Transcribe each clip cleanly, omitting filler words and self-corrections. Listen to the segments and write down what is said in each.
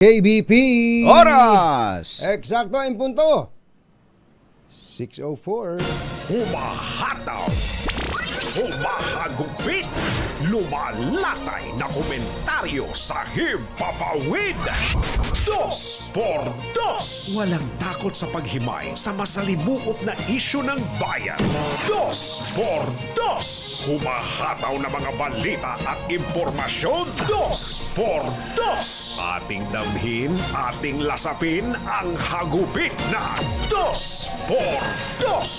KBP Oras! Eksakto ang punto 6:04. Humahataw, humahagupit, lumalatay na komentaryo sa himpapawid. Dos por dos. Walang takot sa paghimay sa masalimuot na isyu ng bayan. Dos por dos. Humahataw na mga balita at impormasyon. Dos por dos. Ating damhin, ating lasapin ang hagupit na Dos por Dos.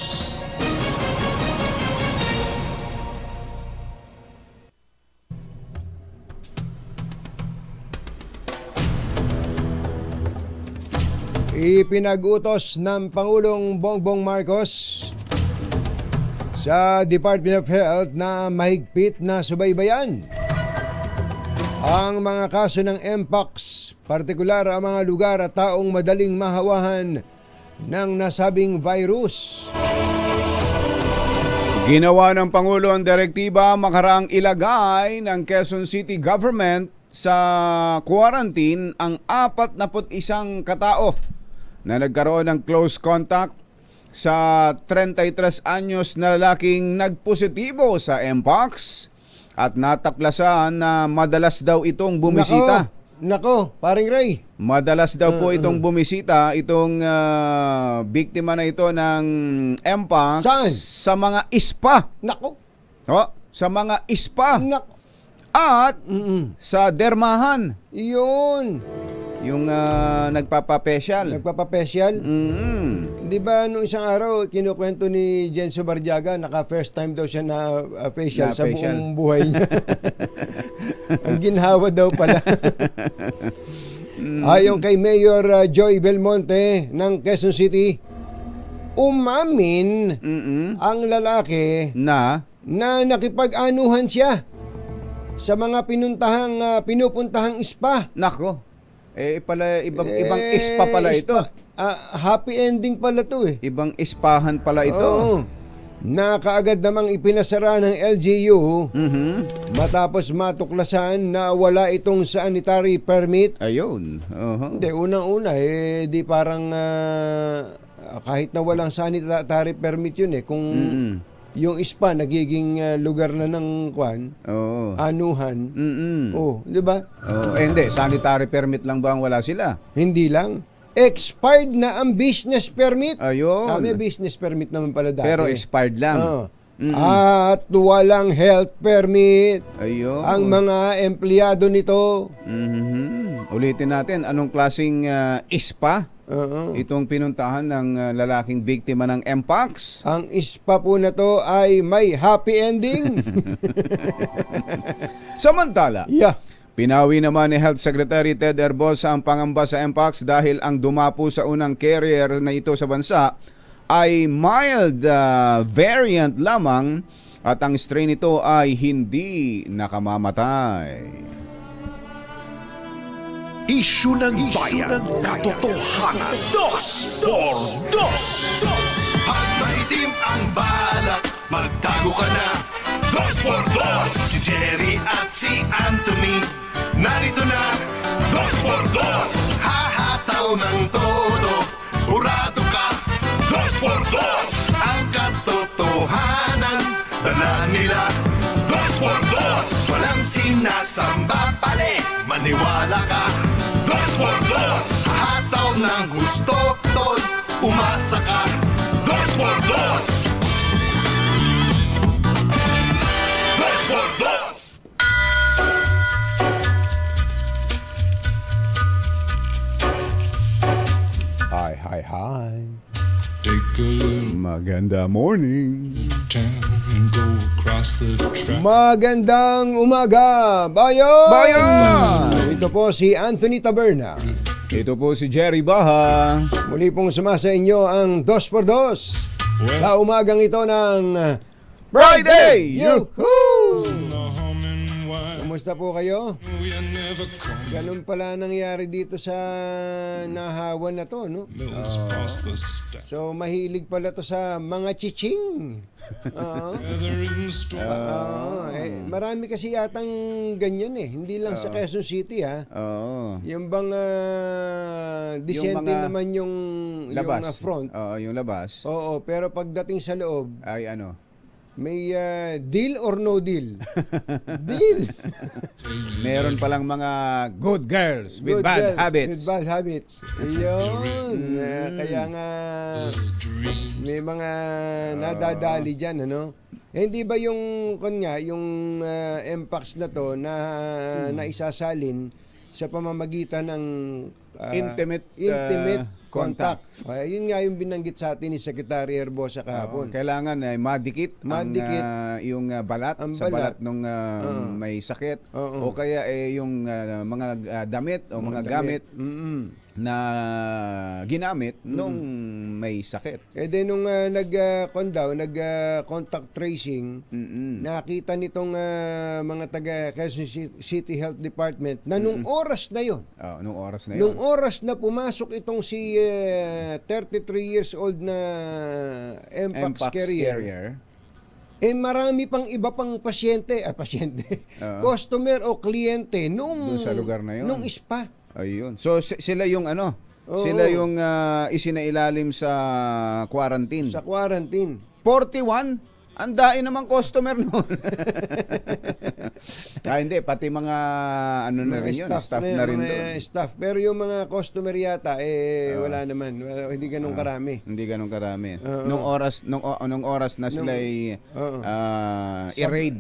Ipinag-utos ng Pangulong Bongbong Marcos sa Department of Health na mahigpit na subaybayan ang mga kaso ng Mpox, partikular ang mga lugar at taong madaling mahawahan ng nasabing virus. Ginawa ng Pangulo ang direktiba makaraang ilagay ng Quezon City Government sa quarantine ang 41 katao na nagkaroon ng close contact sa 33 anyos na lalaking nagpositibo sa Mpox at nataklasan na madalas daw itong bumisita. Nako, paring Ray. Madalas daw po itong bumisita, itong biktima na ito ng Mpox. Saan? Sa mga spa. Nako. Sa mga spa. Nako. At sa dermahan. Iyon. Yung nagpapapesyal. Nagpapapesyal. Di ba nung isang araw, kinukwento ni Jenso Bardiaga, naka-first time daw siya na facial sa buong buhay niya. Ang ginhawa daw pala. Ayon kay Mayor Joy Belmonte ng Quezon City, umamin ang lalaki Na nakipag-anuhan siya sa mga pinupuntahang spa. nako. Pala ibang spa pala ito. Happy ending pala to eh. Ibang ispahan pala ito. Oo. Na kaagad namang ipinasara ng LGU matapos matuklasan na wala itong sanitary permit. Ayun. Hindi, unang-una di parang kahit na walang sanitary permit yun eh. Kung yung spa nagiging lugar na ng anuhan. Di ba? Hindi, sanitary permit lang ba ang wala sila? Hindi lang. Expired na ang business permit. Ayun. May business permit naman pala dati. Pero expired lang. At walang health permit. Ayun. Ang mga empleyado nito. Ulitin natin, anong klaseng spa? Itong pinuntahan ng lalaking biktima ng Mpox? Ang spa po na to ay may happy ending. Samantala, Yeah. pinawi naman ni Health Secretary Ted Herbosa ang pangamba sa Mpox dahil ang dumapo sa unang carrier na ito sa bansa ay mild variant lamang at ang strain nito ay hindi nakamamatay. Isyu ng bayan, katotohanan. Dos por Dos. At maitim ang balak, magtago ka na. Dos por Dos. Si Jerry at si Anthony, narito na. Dos por Dos. Hahataw ng todo, urado ka. Dos por Dos. Ang katotohanan, dala nila. Dos por Dos. Walang sinasamba pali, maniwala ka. Dos por Dos. Hataw ng gusto, tol, umasa ka. Dos por Dos. Dos por Dos. Hi. Take a little Maganda morning. town and go across the track. Magandang umaga, bayan! Bayan! Ito po si Anthony Taberna. Ito po si Jerry Baha. Muli pong sumasa inyo ang Dos por Dos sa umagang ito ng Friday! Yuhuu! The humming wild Kumusta po kayo? We are never coming. Ganun pala nangyari dito sa nahawan na to, no? Mills past the stack. So, mahilig pala to sa mga chiching. Oo. Weather in the storm. Marami kasi yatang ganyan eh. Hindi lang sa Quezon City, ha? Oo. Yung bang dissenting mga naman yung Labas. front. Oo, yung labas. Oo, pero pagdating sa loob, Ay ano. may deal or no deal? Deal! Meron palang mga good girls with Good bad girls habits. With bad habits. Ayun. Kaya nga, may mga nadadali dyan, ano? Eh, hindi ba yung, yung MPAX na to na naisasalin sa pamamagitan ng Intimate, contact. Yun nga yung binanggit sa atin ni Secretary Herbosa kahapon. Kailangan madikit, Madikit. yung balat Ang sa balat. balat nung may sakit Oo. o kaya yung mga damit o mga gamit na ginamit nung may sakit. Eh din nung nag-contact tracing, nakita nitong mga taga Quezon City Health Department na nung oras na yon, Nung oras na nung yun. oras na pumasok itong si 33 years old na MPAX carrier, eh marami pang iba pang pasyente, customer o kliyente nung Doon sa lugar na yun. nung spa. Ayun. So sila yung Oo. sila yung isinailalim sa quarantine. Sa quarantine. 41? Ang daing naman customer noon. Hindi, pati mga na rin yun, staff na rin doon. Staff. Pero yung mga customer yata, wala naman. Hindi ganun karami. Hindi ganun karami. Oo. Nung oras na sila i-raid.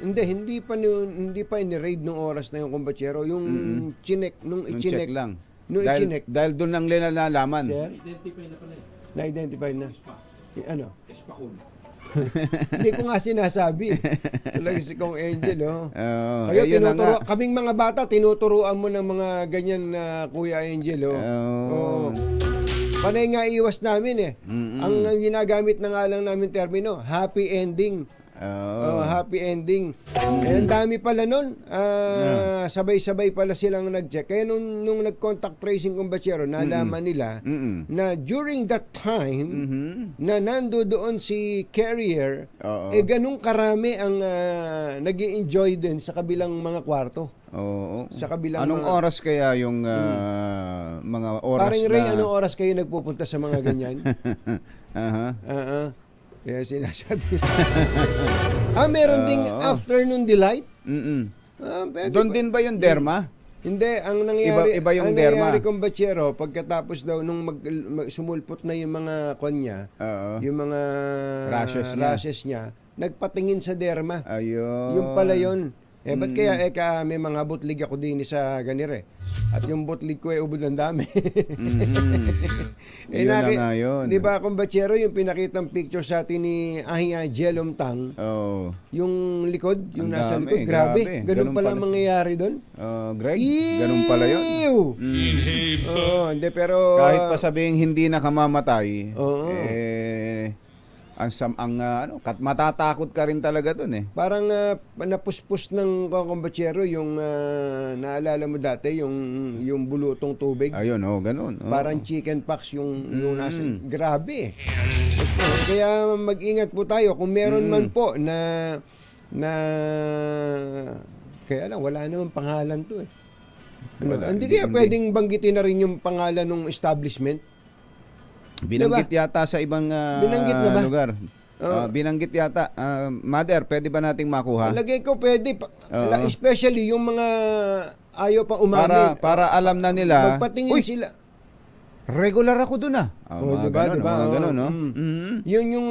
Hindi pa ini-raid nung oras na yung kumbatsero. Yung chinek, nung Nung i-chinek. check lang. Nung i-chinek. Dahil doon lang nila nalaman. Sir? Na-identify na. Ano? Hindi ko nga sinasabi. Talaga si Kong Angel, oh. Kayo, yun na nga. kaming mga bata, tinuturuan mo ng mga ganyan na Kuya Angel, oh. Oo. Panay nga iwas namin, eh. Ang ginagamit na nga lang namin termino, happy ending. Happy ending. Eh, ang dami pala nun. Sabay-sabay pala silang nag-check. Kaya nung nag-contact tracing kumbatsero, nalaman nila na during that time na nando doon si carrier, ganun karami ang nag-i-enjoy din sa kabilang mga kwarto. Oo. Sa kabilang Anong mga- oras kaya yung mga oras Paring na... Ray, anong oras kayo nagpupunta sa mga ganyan? Aha. Kaya sinasabi. Meron ding afternoon delight? Pwede Doon ba? din ba yung derma? Hindi, ang nangyari, Iba yung ang derma. nangyari kong batsero, pagkatapos daw nung sumulpot na yung mga kanya, yung mga rashes niya, nagpatingin sa derma. Ayun. Yung pala yun. Ba't kaya may mga butlig ako din sa ganire? At yung butlig ko ubod ng dami. Yun na nga yun. Di ba, kumbatsero, yung pinakitang picture sa atin ni Ahia Jelom Tang, Oo. yung likod, yung Ang nasa dami, likod, grabe. grabe. Ganun Ganun pala pala. mangyayari doon. Greg, ganun pala yun. Hindi, pero... Kahit pa sabihing hindi nakamamatay, Oo. matatakot ka rin talaga dun eh. Parang napuspos ng kumbatsero yung naalala mo dati, yung bulutong tubig. Ayun, ganun. Oo. Parang chicken pox yung nasa... Grabe. Kaya mag-ingat po tayo. Kung meron man po na kaya lang, wala namang pangalan to eh. Hindi kaya pwedeng banggitin na rin yung pangalan ng establishment? Binanggit yata sa ibang Binanggit na ba? lugar. Binanggit yata. Mother, pwede ba nating makuha? Lagay ko pwede. Especially yung mga ayaw pa umamin. Para alam na nila. Magpatingin Uy, sila. regular ako dun ah. Diba? Mga ganun, no? Yun yung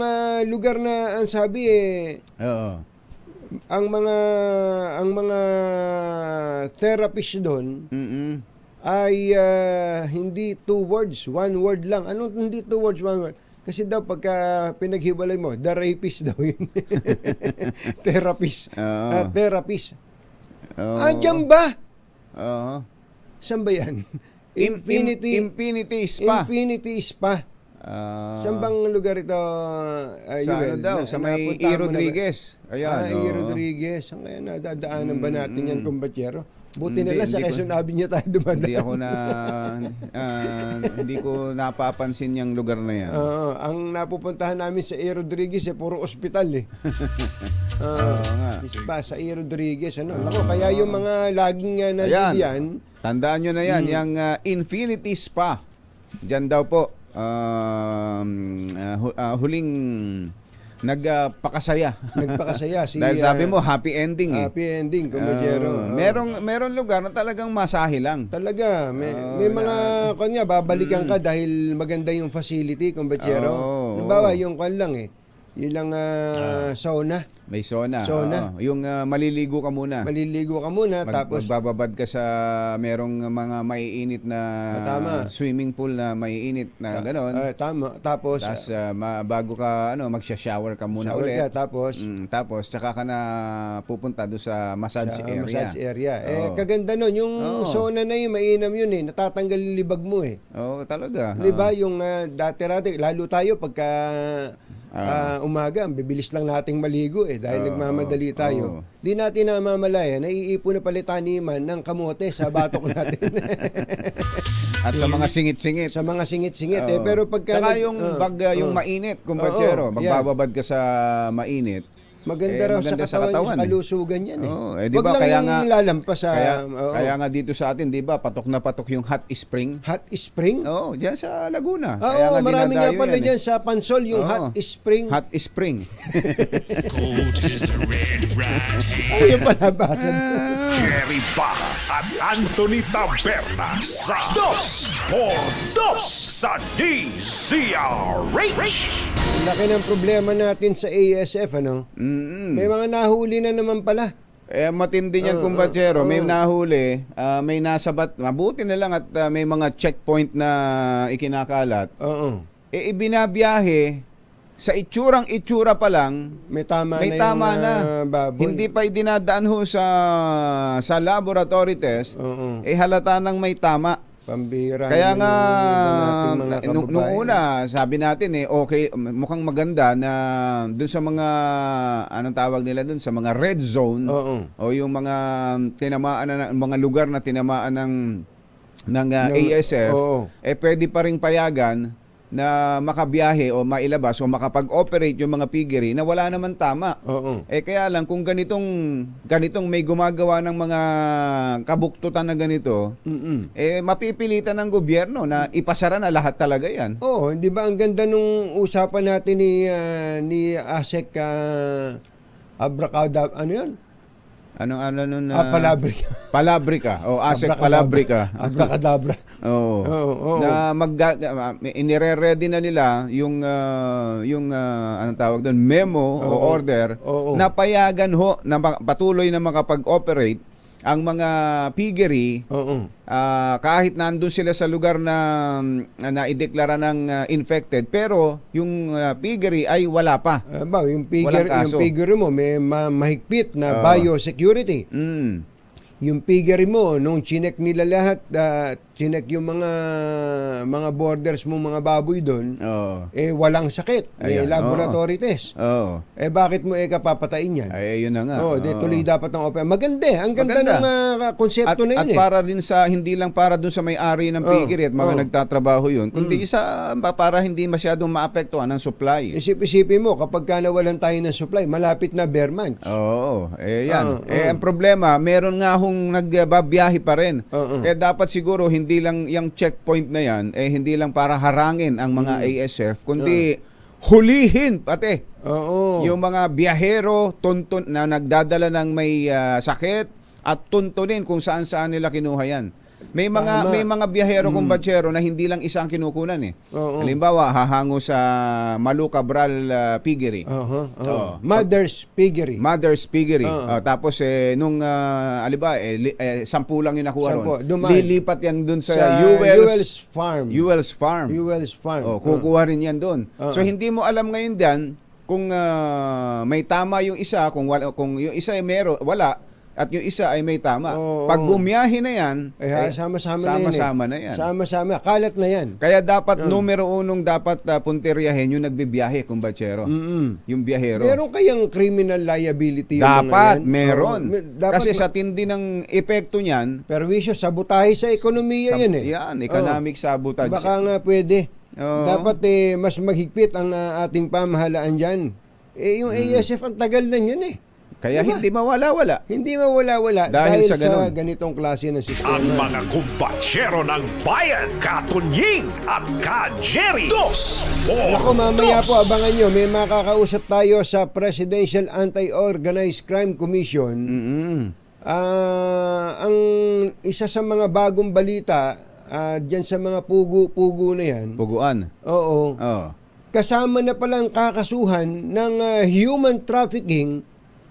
lugar na ang sabi Oo. ang mga therapist doon ay hindi 2 words, 1 word lang. Ano hindi 2 words, 1 word? Kasi daw pagka pinaghiwalay mo, the rapist daw yun. Therapist. Therapist. Diyan ba? Oo. Saan ba yan? Infinity Spa. Infinity Spa. Saan bang lugar ito? Sa ano daw? Sa may E. Rodriguez. Ayan. E. Rodriguez. Ang ngayon, nadadaanan ba natin yan, kumbatsero? Buti Hindi, nila sa hindi ko- Quezon Avenue tayo dumadaan. Hindi ako na hindi ko napapansin yung lugar na yan. Oo, ang napupuntahan namin sa E. Rodriguez puro ospital eh. nga. Ispa sa E. Rodriguez ano. Ako, kaya yung mga laging Ayan. nandiyan, Tandaan nyo na yan, yung Infinity Spa. Diyan daw po, huling nagpakasaya. nagpakasaya si Dahil sabi mo, happy ending eh. happy ending, kumbatsero. Meron lugar na talagang masahe lang. Talaga, may mga kanya babalikan ka dahil maganda yung facility, kumbatsero. Oo, Halimbawa, yung kan lang eh. Yung lang sauna. May sauna. Sauna. Oo. Yung maliligo ka muna. Maliligo ka muna tapos Magbababad ka sa merong mga maiinit na Tama. swimming pool na maiinit na gano'n. tama. Tapos Tapos bago ka magsha-shower ka muna shower ulit. ka, tapos Tapos tsaka ka na pupunta doon sa massage sa area. massage area. Oo. Kaganda nun. Yung Oo. sauna na yun, mainam yun eh. Natatanggal yung libag mo eh. Oo, talaga. Di ba yung dati-rati, lalo tayo pagka umaga, ang bibilis lang nating maligo eh dahil nagmamadali tayo. Di natin namamalayan, naiipon na pala taniman ng kamote sa batok natin. At sa mga singit-singit. sa mga singit-singit Oo. Pero pagka Tsaka yung yung mainit, kumpatsero. Oo, yeah. Magbababad ka sa mainit. maganda raw maganda sa katawan, eh. kalusugan yan eh. Oo, di Wag ba, lang kaya yung nga lalampas sa kaya nga dito sa atin, di ba, patok na patok yung hot spring. hot spring. Oo, diyan sa Laguna. Kaya Oo, nga marami nga dinadayo pala yan eh. dyan sa Pansol, yung Oo. hot spring. Hot spring. Gold is a red right hand. Ayun pala basa. Jerry Baja at Anthony Taberna sa Dos por Dos sa DZRH. Ang laki ng problema natin sa ASF, ano? May mga nahuli na naman pala. Matindi niyan, kumpatsero. May nahuli, may nasabat. Mabuti na lang at may mga checkpoint na ikinakalat. Oo. Ibinabiyahe, sa itsura pa lang, May tama may na tama yung na. baboy. Hindi pa idinadaan ho sa laboratory test, Oo. halata nang may tama. Pambira. Kaya naman nga, yung iba nating mga nung kababayan. una, sabi natin okay, mukhang maganda na dun sa mga, anong tawag nila dun, sa mga red zone, Oo. o yung mga tinamaan na, mga lugar na tinamaan ng ASF, oo. pwede pa ring payagan na makabiyahe o mailabas o makapag-operate yung mga piggery na wala naman tama. Oo. Kaya lang kung ganitong may gumagawa ng mga kabuktutan na ganito, mapipilitan ng gobyerno na ipasara na lahat talaga yan. Oo, hindi ba ang ganda nung usapan natin ni Asek Abracadabra, ano yun? Palabrika. Palabrika. O Asek Palabrika. Abracadabra. Oo. Oo. Na inire-ready na nila yung anong tawag doon, memo o order Oo. na payagan ho na patuloy na makapag-operate ang mga piggery Oo. kahit nandun sila sa lugar na ideklara ng infected, pero yung piggery ay wala pa. Yung Walang kaso. piggery mo may mahigpit na biosecurity. Yung piggery mo, nung chinek nila lahat, chinek yung mga borders mo, mga baboy doon, Oo. walang sakit. May Ayan, laboratory test. Oo. Bakit mo kapapatayin yan? Ay, yun na nga. Tuloy dapat ng open. Maganda. Ang ganda ng konsepto na yun. At para din hindi lang para dun sa may-ari ng piggery at mga nagtatrabaho yun, kundi para hindi masyadong maapektuhan ang supply. Isip-isipin mo, kapag ka nawalan tayo ng supply, malapit na bare months. Oo, yan. Ang problema, meron nga hong nagbabiyahe pa rin. Kaya dapat siguro hindi lang yung checkpoint na yan, hindi lang para harangin ang mga ASF, kundi hulihin pati. Oo. Yung mga biyahero na nagdadala ng may sakit at tuntunin kung saan-saan nila kinuha yan. May mga biyahero kumbatsero na hindi lang isa ang kinukunan eh. Oo. Halimbawa, hahango sa Malu Cabral Piggery. Oo. Mother's Piggery. Mother's Piggery. Tapos nung 10 lang yung nakuha ron. Lilipat yan dun sa Ewell's Farm. Ewell's Farm. Ewell's Farm. Kukuha rin yan doon. So hindi mo alam ngayon diyan kung may tama yung isa, kung yung isa ay wala, at yung isa ay may tama. Oo. Pag bumiyahe na yan, Sama-sama na yan. sama-sama na yan. Sama-sama. Kalat na yan. Kaya dapat numero unong dapat punteriyahin yung nagbibiyahe, kumbachero. Yung biyahero. Meron kayang criminal liability yung Dapat, mga yan? meron. Oo, dapat Kasi sa tindi ng epekto niyan, perwisyo, sabotahe sa ekonomiya yan eh. yan, economic sabotage. Baka nga pwede. Oo. Dapat mas maghigpit ang ating pamahalaan dyan. Yung ASF, ang tagal na yun eh. Kaya Diba? hindi mawala-wala. Hindi mawala-wala Dahil sa sa ganun. ganitong klase ng Ang sistema. mga kumbatsero ng bayan, Katunying at Ka-Jerry. Dos por Ako, mamaya dos. po, abangan nyo. May makakausap tayo sa Presidential Anti-Organized Crime Commission. Ang isa sa mga bagong balita, dyan sa mga pugo-pugo na yan, Puguan. oo, Oh. kasama na palang kakasuhan ng human trafficking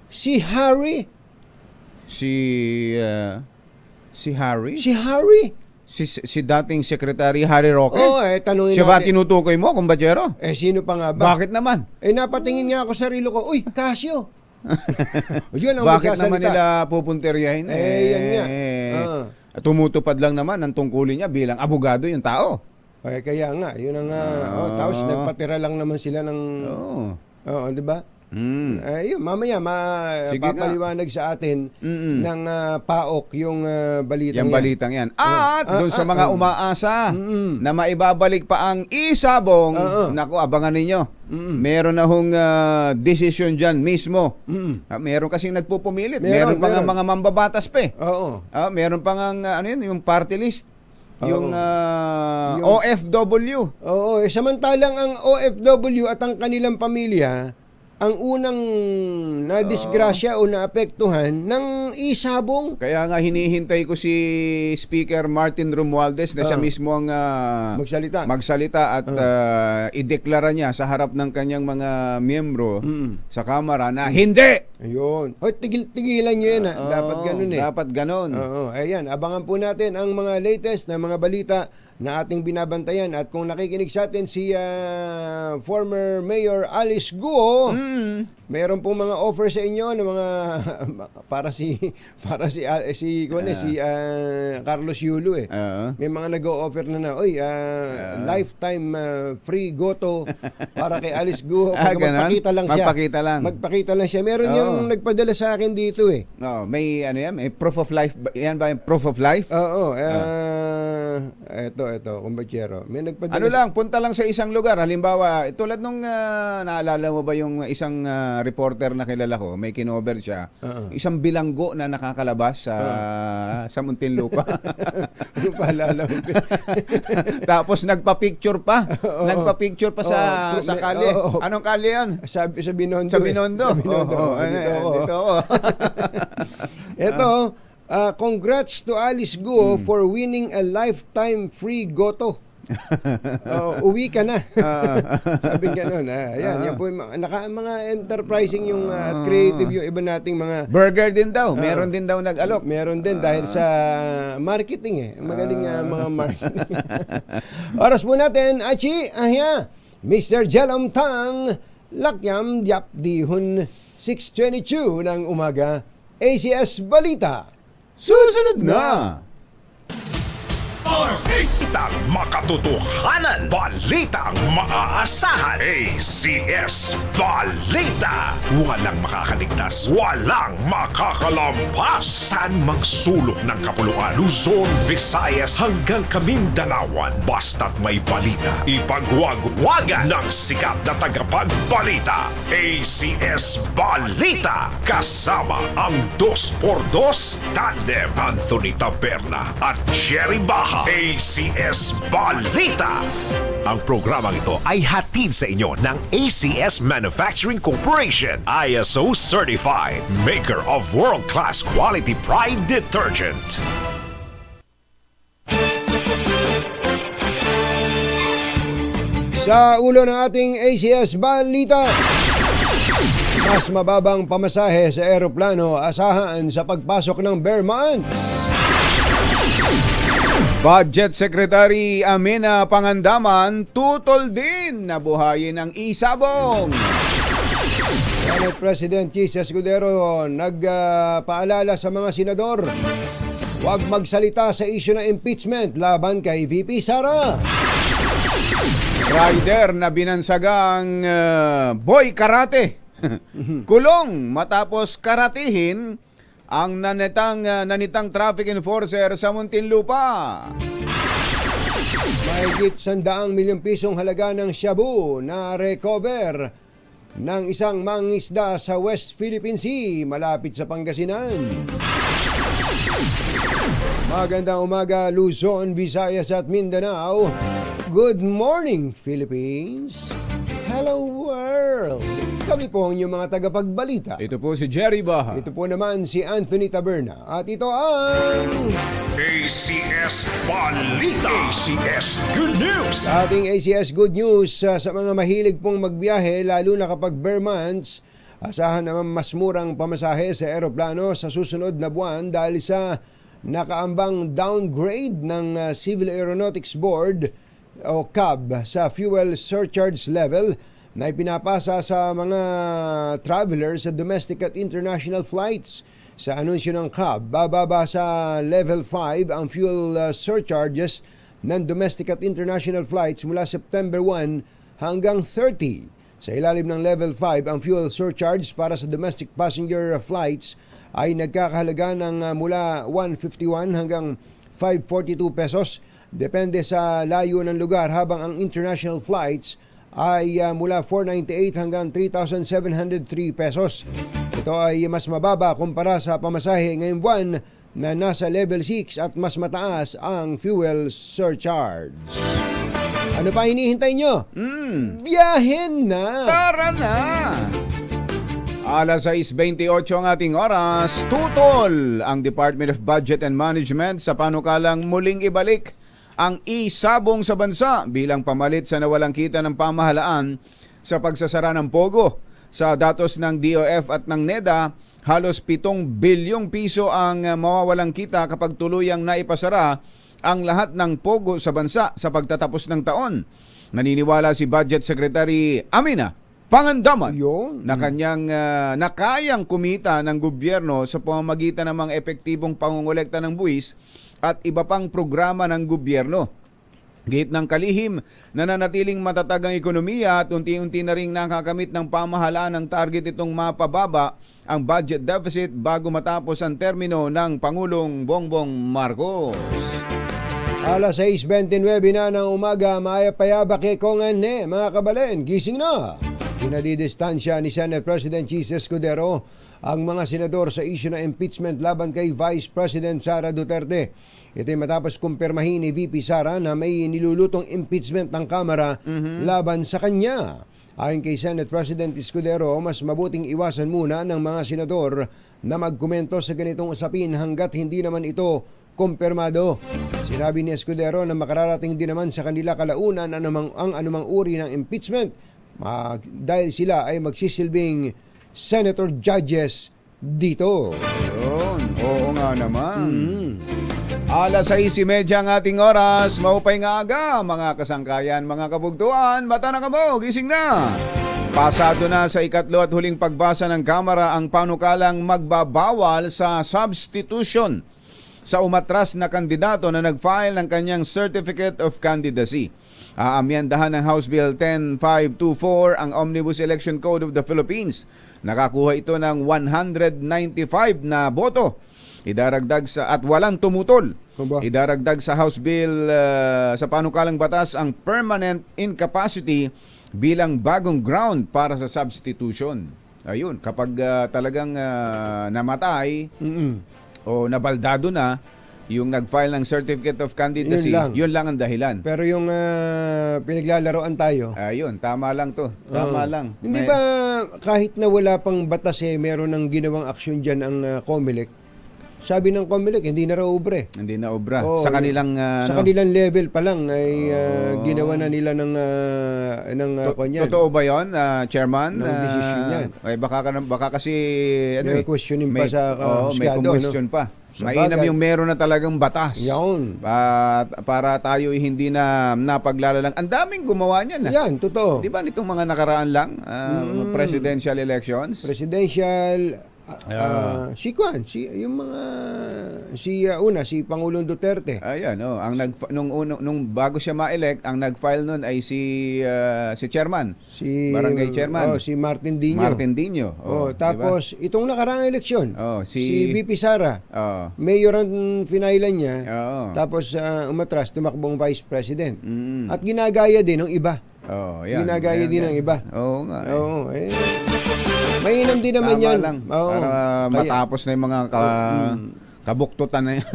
si Harry. Si Harry? Si Harry? Si dating Secretary Harry Roque? Oo, tanungin Siya ba natin. tinutukoy mo, kumbachero? Sino pa nga ba? Bakit naman? Napatingin nga ako sa sarilo ko, uy, Casio. Yun ang Bakit magsasalita. naman nila pupunteryahin? Yan nga. Tumutupad lang naman ang tungkulin niya bilang abogado yung tao. Kaya nga, yun ang tapos nagpatira lang naman sila ng Oo. di ba? Yun, mamaya Sige nga. papaliwanag sa atin ng PAOK yung balitang Yung balitang yan. At doon sa mga umaasa na maibabalik pa ang isabong, naku, abangan ninyo. Meron na hong decision dyan mismo. Meron kasing nagpupumilit. Meron pa nga meron. mga mambabatas pa eh. Oo. Meron pa nga ano yun, yung party list. Yung Yung- OFW. Oo, samantalang ang OFW at ang kanilang pamilya ang unang nadisgrasya o naapektuhan ng isabong. Kaya nga hinihintay ko si Speaker Martin Romualdez na siya mismo ang magsalita at ideklara niya sa harap ng kanyang mga miyembro sa Kamara na hindi! Ayun. Hoy, tigilan nyo yan ha. Dapat ganun eh. Dapat ganun. Oo, ayan. Abangan po natin ang mga latest na mga balita na ating binabantayan. At kung nakikinig sa atin si former Mayor Alice Guo, meron pong mga offer sa inyo ng mga para si Carlos Yulo eh. May mga nag-o-offer na oy, lifetime free goto para kay Alice Guo. Pag Ganun? magpakita lang siya. Magpakita lang. siya. Meron yung nagpadala sa akin dito eh. May ano yan? May proof of life. Yan ba yung proof of life? Oo. Eto, kumbachero. May nagpadala. Ano lang, punta lang sa isang lugar. Halimbawa, tulad nung naalala mo ba yung isang reporter na kilala ko, may kinover siya. Isang bilanggo na nakakalabas sa Muntinlupa. Yung paalala mo. Tapos nagpa-picture pa. Nagpa-picture pa sa kalye. Anong kalye yan? Sa Binondo. Sa Binondo. Dito ako. Ito, congrats to Alice Guo for winning a lifetime free goto. Uwi ka na. Sabi ganun. Ayan, yan po yung mga enterprising yung at creative yung iba nating mga Burger din daw. Meron din daw nag-alok. meron din dahil sa marketing eh. Magaling mga marketing. Oras po natin, Achi, Mr. Jelom Tang, Lakyam Diap Dihun, 6:22 ng umaga, ACS Balita. Susunod na. Itang makatotohanan, balitang maaasahan. ACS Balita. Walang makakaligtas, walang makakalampas. Saan mang sulok ng kapuluan, Luzon, Visayas hanggang Kamindanawan. Basta't may balita, ipagwagwagan ng sikat na tagapagbalita. ACS Balita. Kasama ang 2x2 tandem Anthony Taberna at Jerry Baha. ACS Balita. Ang programang ito ay hatid sa inyo ng ACS Manufacturing Corporation, ISO Certified, maker of world-class quality Pride detergent. Sa ulo ng ating ACS Balita, mas mababang pamasahe sa eroplano asahan sa pagpasok ng bare months. Budget Secretary Amina Pangandaman tutol din na buhayin ang isabong. Senate President Chis Escudero nagpaalala sa mga senador, huwag magsalita sa isyu ng impeachment laban kay VP Sara. Rider na binansagang boy karate. Kulong matapos karatihin ang nanitang traffic enforcer sa Muntinlupa. Mahigit 100 milyong pisong halaga ng shabu na recover ng isang mangisda sa West Philippine Sea malapit sa Pangasinan. Magandang umaga Luzon, Visayas at Mindanao. Good morning Philippines. Hello world. Kami po ang inyong mga tagapagbalita. Ito po si Jerry Baha. Ito po naman si Anthony Taberna. At ito ang ACS Balita. ACS Good News. sa ating ACS Good News. Sa mga mahilig pong magbiyahe, lalo na kapag bare months, asahan naman mas murang pamasahe sa eroplano sa susunod na buwan dahil sa nakaambang downgrade ng Civil Aeronautics Board o CAB sa fuel surcharge level na ipinapasa sa mga travelers sa domestic at international flights. Sa anunsyo ng CAB, bababa sa level 5 ang fuel surcharges ng domestic at international flights mula September 1 hanggang 30. Sa ilalim ng level 5, ang fuel surcharge para sa domestic passenger flights ay nagkakahalaga ng mula 151 hanggang 542 pesos. Depende sa layo ng lugar, habang ang international flights ay mula 498 hanggang 3,703 pesos. Ito ay mas mababa kumpara sa pamasahe ngayong buwan na nasa level 6 at mas mataas ang fuel surcharge. Ano pa hinihintay nyo? Biyahin na! Tara na! Alas 6:28 ang ating oras. Tutol ang Department of Budget and Management sa panukalang muling ibalik ang isabong sa bansa bilang pamalit sa nawalang kita ng pamahalaan sa pagsasara ng Pogo. Sa datos ng DOF at ng NEDA, halos 7 bilyong piso ang mawawalang kita kapag tuluyang naipasara ang lahat ng Pogo sa bansa sa pagtatapos ng taon. Naniniwala si Budget Secretary Amina Pangandaman Yun. na kanyang nakayang kumita ng gobyerno sa pamamagitan ng mga epektibong pangungulekta ng buwis at iba pang programa ng gobyerno. Git ng kalihim, nananatiling matatag ang ekonomiya at unti-unti na ring nakakamit ng pamahalaan ng target itong mapababa ang budget deficit bago matapos ang termino ng Pangulong Bongbong Marcos. Alas 6:29 na ng umaga, mayapayaba kay Kongane, mga kabalen, gising na. Pinadidistansya ni Senate President Chis Escudero ang mga senador sa isyu ng impeachment laban kay Vice President Sara Duterte. Ito ay matapos kumpirmahin ni VP Sara na may nilulutong impeachment ng Kamara laban sa kanya. Ayon kay Senate President Escudero, mas mabuting iwasan muna ng mga senador na magkomento sa ganitong usapin hanggat hindi naman ito kumpirmado. Sinabi ni Escudero na makararating din naman sa kanila kalaunan ang anumang uri ng impeachment dahil sila ay magsisilbing senator judges dito. Yun, oo nga naman. Alas 6:30 ang ating oras. Maupay nga aga, mga kasangkayan, mga kabugtuan. Bata na kamo, gising na. Pasado na sa ikatlo at huling pagbasa ng Kamara ang panukalang magbabawal sa substitution sa umatras na kandidato na nag-file ng kanyang Certificate of Candidacy. Aamyandahan ng House Bill 10524 ang Omnibus Election Code of the Philippines. Nakakuha ito ng 195 na boto. Idaragdag sa at walang tumutol. Idaragdag sa House Bill sa panukalang batas ang permanent incapacity bilang bagong ground para sa substitution. Ayun, kapag talagang namatay o nabaldado na yung nag-file ng Certificate of Candidacy, yun lang ang dahilan. Pero yung pinaglalaroan tayo. Ayun, tama lang to. Tama lang. Hindi ba kahit na wala pang batas meron ng ginawang aksyon dyan ang COMELEC? sabi ng COMELEC, hindi na raw ubre. Hindi na obra. Oo, sa kanilang sa kanilang level pa lang ay ginawa na nila ng kanyan. Totoo ba 'yon, Chairman? Ng desisyon yan. Ay baka kasi May questioning pa sa may husgado, question pa. Sa Mainam bagay. yung meron na talagang batas. Yaon. Para tayo hindi na napaglalalang. Ang daming gumawa niyan. Yan, totoo. Di ba nitong mga nakaraan lang, presidential elections? Presidential, si Pangulong Duterte. Ayan, nung bago siya ma-elect, ang nag-file nun ay si Chairman, Barangay Chairman. Si Martin Dino. Martin Dino. Tapos, itong nakaraang eleksyon, si si VP Sara, Oo. mayor ang finailan niya, Oo. tapos umatras, tumakbong vice president. Mm. At ginagaya din ng iba. Yan. Ginagaya din ng iba. Oo nga. Oo, mainam din naman Tama yan. lang. Oo. Para Kaya- matapos na yung mga kabuktutan na yan.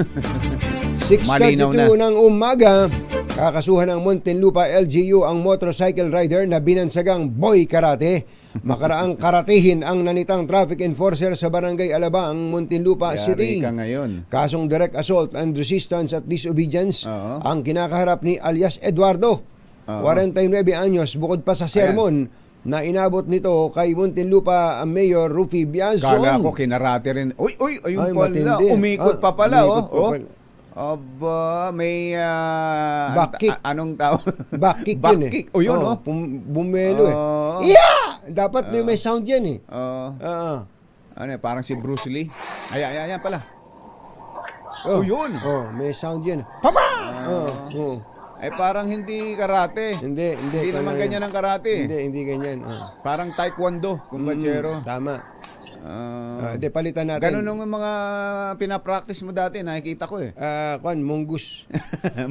6:32 Malinaw na. ng umaga, kakasuhan ng Muntinlupa LGU ang motorcycle rider na binansagang Boy Karate. Makaraang karatihin ang nanitang traffic enforcer sa Barangay Alabang, Muntinlupa City. Yari ka ngayon. Kasong direct assault and resistance at disobedience Oo. ang kinakaharap ni alias Eduardo. 49 anyos, bukod pa sa sermon na inabot nito kay Muntinlupa Mayor Rufy Biazon. Kala ko kinarate rin. Uy, ayun Ay, pala. matindi. Umikot pa pala, umikot pa oh. pala. Aba, may Back kick. anong tawag? Back kick Back yun eh. kick. O yun, oh. Bumelo Oo. eh. Yeah! Dapat may sound yan eh. Oo. Ano, parang si Bruce Lee. Ayan pala. Oh, yun. May sound yan. Papa! Oo. Ay parang hindi karate. Hindi. Hindi naman ganyan ang karate. Hindi ganyan. Parang taekwondo, kumbachero. Tama. Hindi, palitan natin. Ganun nung mga pinapractice mo dati, nakikita ko eh. Mongoose.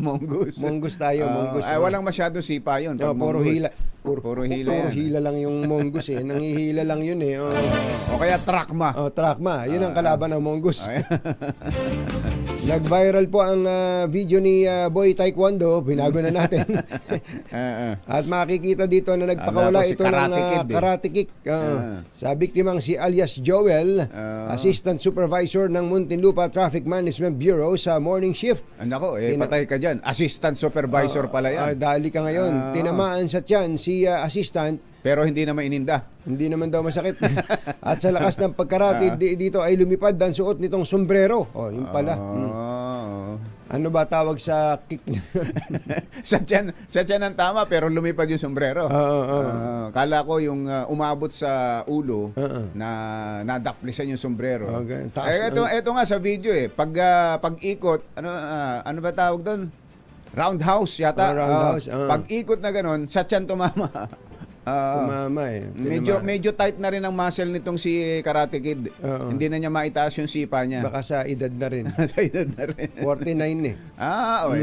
Mongoose. Mongoose tayo, mongoose. Ay, walang masyado sipa yun. Pag Puro mongoose. hila. Puro hila Puro yan. hila lang yung mongoose eh. Nangihila lang yun eh. O kaya trakma. Trakma. Yun ang kalaban ng mongoose. Nag-viral po ang video ni Boy Taekwondo. Binago na natin. At makikita dito na nagpakawala Alam ko si ito ng Karate Kid, eh. karate kick. Sa biktimang si alias Joel, Assistant Supervisor ng Muntinlupa Traffic Management Bureau sa morning shift. Nako, patay ka dyan. Assistant supervisor pala yan. Dali ka ngayon. Tinamaan sa tiyan si assistant. Pero hindi naman ininda. Hindi naman daw masakit. At sa lakas ng pagkarati dito ay lumipad ang suot nitong sombrero. Yun pala. Ano ba tawag sa kick? sa tiyan ang tama pero lumipad yung sombrero. Kala ko yung umabot sa ulo na nadaplisan yung sombrero. Okay. Ito nga sa video pag ikot, ano ba tawag doon? Roundhouse yata. Roundhouse. Pag ikot na ganon, sa tiyan tumama. Tumama eh. Medyo tight na rin ang muscle nitong si Karate Kid. Hindi na niya maitaas yung sipa niya. Baka sa edad na rin. Sa edad na rin. 49 eh.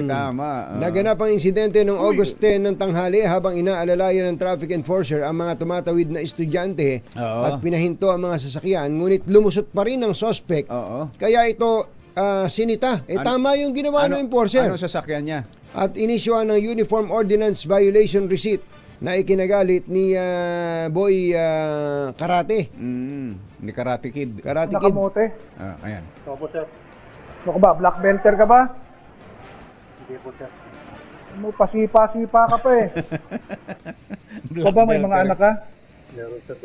Tama. Naganap ang insidente noong August 10 ng tanghali habang inaalalayan ng traffic enforcer ang mga tumatawid na estudyante at pinahinto ang mga sasakyan, ngunit lumusot pa rin ang suspect. Kaya ito sinita. Tama yung ginawa ng enforcer. Ano sasakyan niya? At inisyuhan ng Uniform Ordinance Violation Receipt na ikinagalit ni Boy Karate. Ni Karate Kid. Karate Kid. Nakamote. Ayan. Opo, sir. Ano ka ba? Black belter ka ba? Hindi po, sir. Mo pasipa-sipa ka pa eh. Ikaw ba may mga anak ka? Meron, sir.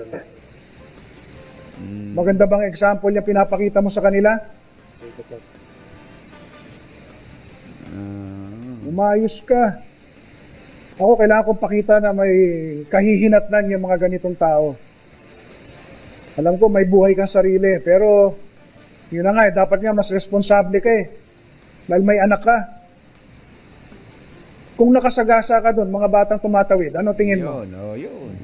Maganda bang example yung pinapakita mo sa kanila? Umayos ka. Ako, kailangan kong pakita na may kahihinatnan yung mga ganitong tao. Alam ko, may buhay kang sarili, pero yun na nga dapat nga mas responsable ka eh. Dahil may anak ka. Kung nakasagasa ka doon, mga batang tumatawid, ano tingin mo?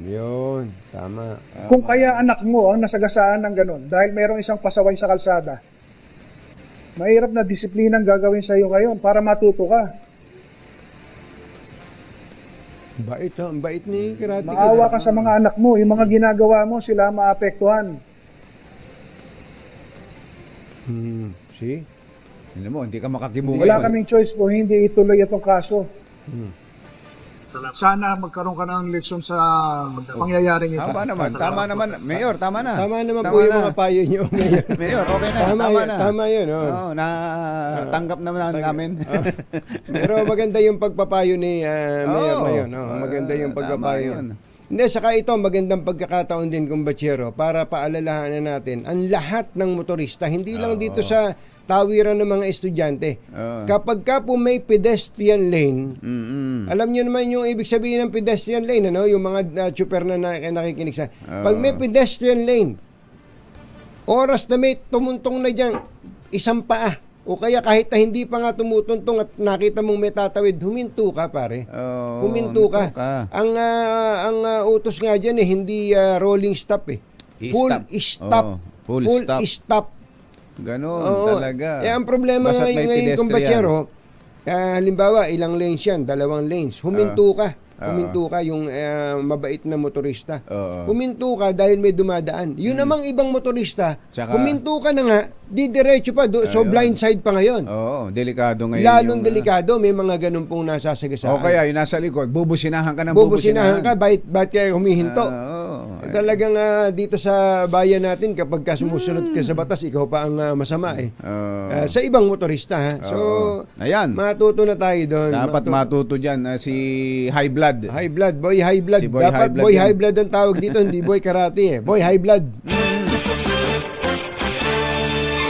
Yun. Tama. Kung kaya anak mo ang nasagasaan ng ganun, dahil mayroong isang pasaway sa kalsada, mahirap na disiplinang gagawin sa iyo ngayon para matuto ka. Ang bait ni Karate Kid. Maawa ka sa mga anak mo, yung mga ginagawa mo, sila maapektuhan. See? Hindi mo, hindi ka makakibungay. Wala kaming choice kung hindi ituloy itong kaso. Sana magkaroon ka ng leksyon sa pangyayaring ito. Tama naman. Mayor, tama na. Tama naman po yung mga payo nyo. Mayor, okay na. Tama, Tama yun, na. tama yun. Oh. Oo, tanggap naman namin. Pero maganda yung pagpapayo ni Mayor na yun. Oh. Maganda yung Tama pagpapayo. yun. Hindi, saka ito, magandang pagkakataon din, kumbachero, para paalalahanan natin ang lahat ng motorista, hindi lang dito sa tawiran ng mga estudyante. Kapag ka po may pedestrian lane, alam niyo naman yung ibig sabihin ng pedestrian lane, ano? Yung mga chuper na nakikinig sa. Pag may pedestrian lane, oras na may tumuntong na dyan, isang paa, o kaya kahit na hindi pa nga tumutuntong at nakita mong may tatawid, huminto ka, pare. Huminto ka. Ang utos nga dyan hindi rolling stop eh. Full stop. Full stop. Ganon talaga. Ang problema Basta't may ngayon, pedestrian. kumpatsero, halimbawa, ilang lanes yan, 2 lanes, huminto ka. Huminto ka yung mabait na motorista. Huminto ka dahil may dumadaan. Yun namang ibang motorista, huminto ka na nga, didiretso pa, so blind side pa ngayon. Oo, delikado ngayon. Lalong delikado, may mga ganun pong nasasagasaan. O kaya yung nasa likod, bubusinahan ka ng bubusinahan ka, bakit kaya humihinto? Talagang dito sa bayan natin, kapag ka sumusunod ka sa batas, ikaw pa ang masama eh. Sa ibang motorista ha. So, ayan. matuto na tayo doon. Dapat matuto dyan si High Blood. High blood, boy high blood. Si boy Dapat high blood boy yan. high blood ang tawag dito, hindi boy karate eh. Boy high blood.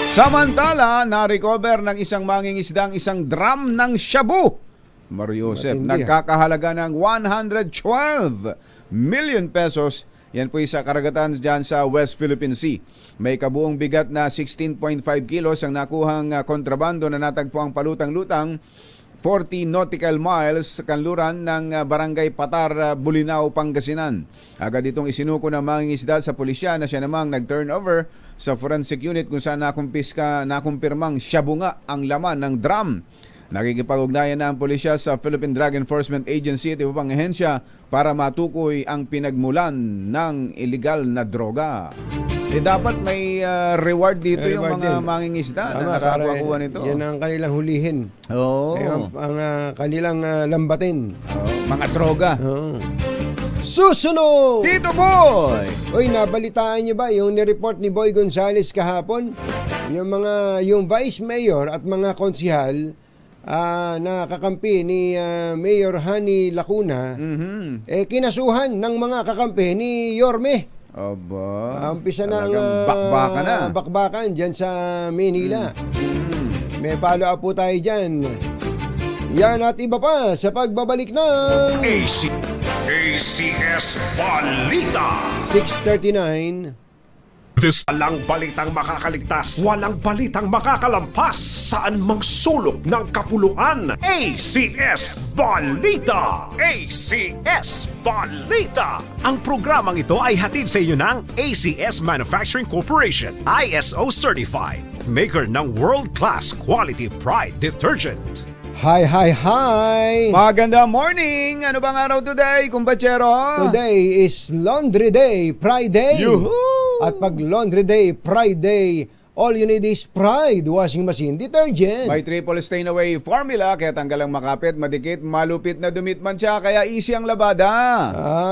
Samantala, na-recover ng isang mangingisdang isang drum ng shabu. Mario Joseph, Matindi, nagkakahalaga ng 112 million pesos. Yan po sa karagatan dyan sa West Philippine Sea. May kabuong bigat na 16.5 kilos ang nakuhang kontrabando na natagpo ang palutang-lutang 40 nautical miles sa kanluran ng Barangay Patar, Bulinaw, Pangasinan. Agad itong isinuko ng mangingisda sa pulisya na siya namang nag-turnover sa forensic unit kung saan nakumpirmang shabu nga ang laman ng drum. Nakikipag-ugnayan na ang pulisya sa Philippine Drug Enforcement Agency at iba pang ahensya para matukoy ang pinagmulan ng illegal na droga. Dapat may reward dito May yung reward mga din. mangingisda na Tama, nakakuha nito. Yan ang kanilang hulihin. Oo. Ang kanilang lambatin. Mga droga. Susunod! Tito Boy! Uy, nabalitaan niyo ba yung nireport ni Boy Gonzales kahapon? Yung Vice Mayor at mga konsihal na kakampi ni Mayor Hani Lacuna, kinasuhan ng mga kakampi ni Yorme. Aba, Umpisa na ang bakbaka na. bakbakan dyan sa Manila. May follow-up po tayo dyan. Yan at iba pa sa pagbabalik ng ACS Balita. 6:39. Walang balitang makakaligtas, walang balitang makakalampas, saan mang sulok ng kapuluan. ACS Balita! ACS Balita! Ang programang ito ay hatid sa inyo ng ACS Manufacturing Corporation, ISO Certified, maker ng world-class quality Pride Detergent. Hi! Magandang morning! Ano bang araw today, kumbachero? Today is Laundry Day, Pride Day. Yuhu! At pag Laundry Day, Pride Day, all you need is Pride Washing Machine Detergent. May triple stain away formula, kaya tanggal ang makapit, madikit, malupit na dumit man siya, kaya easy ang labada.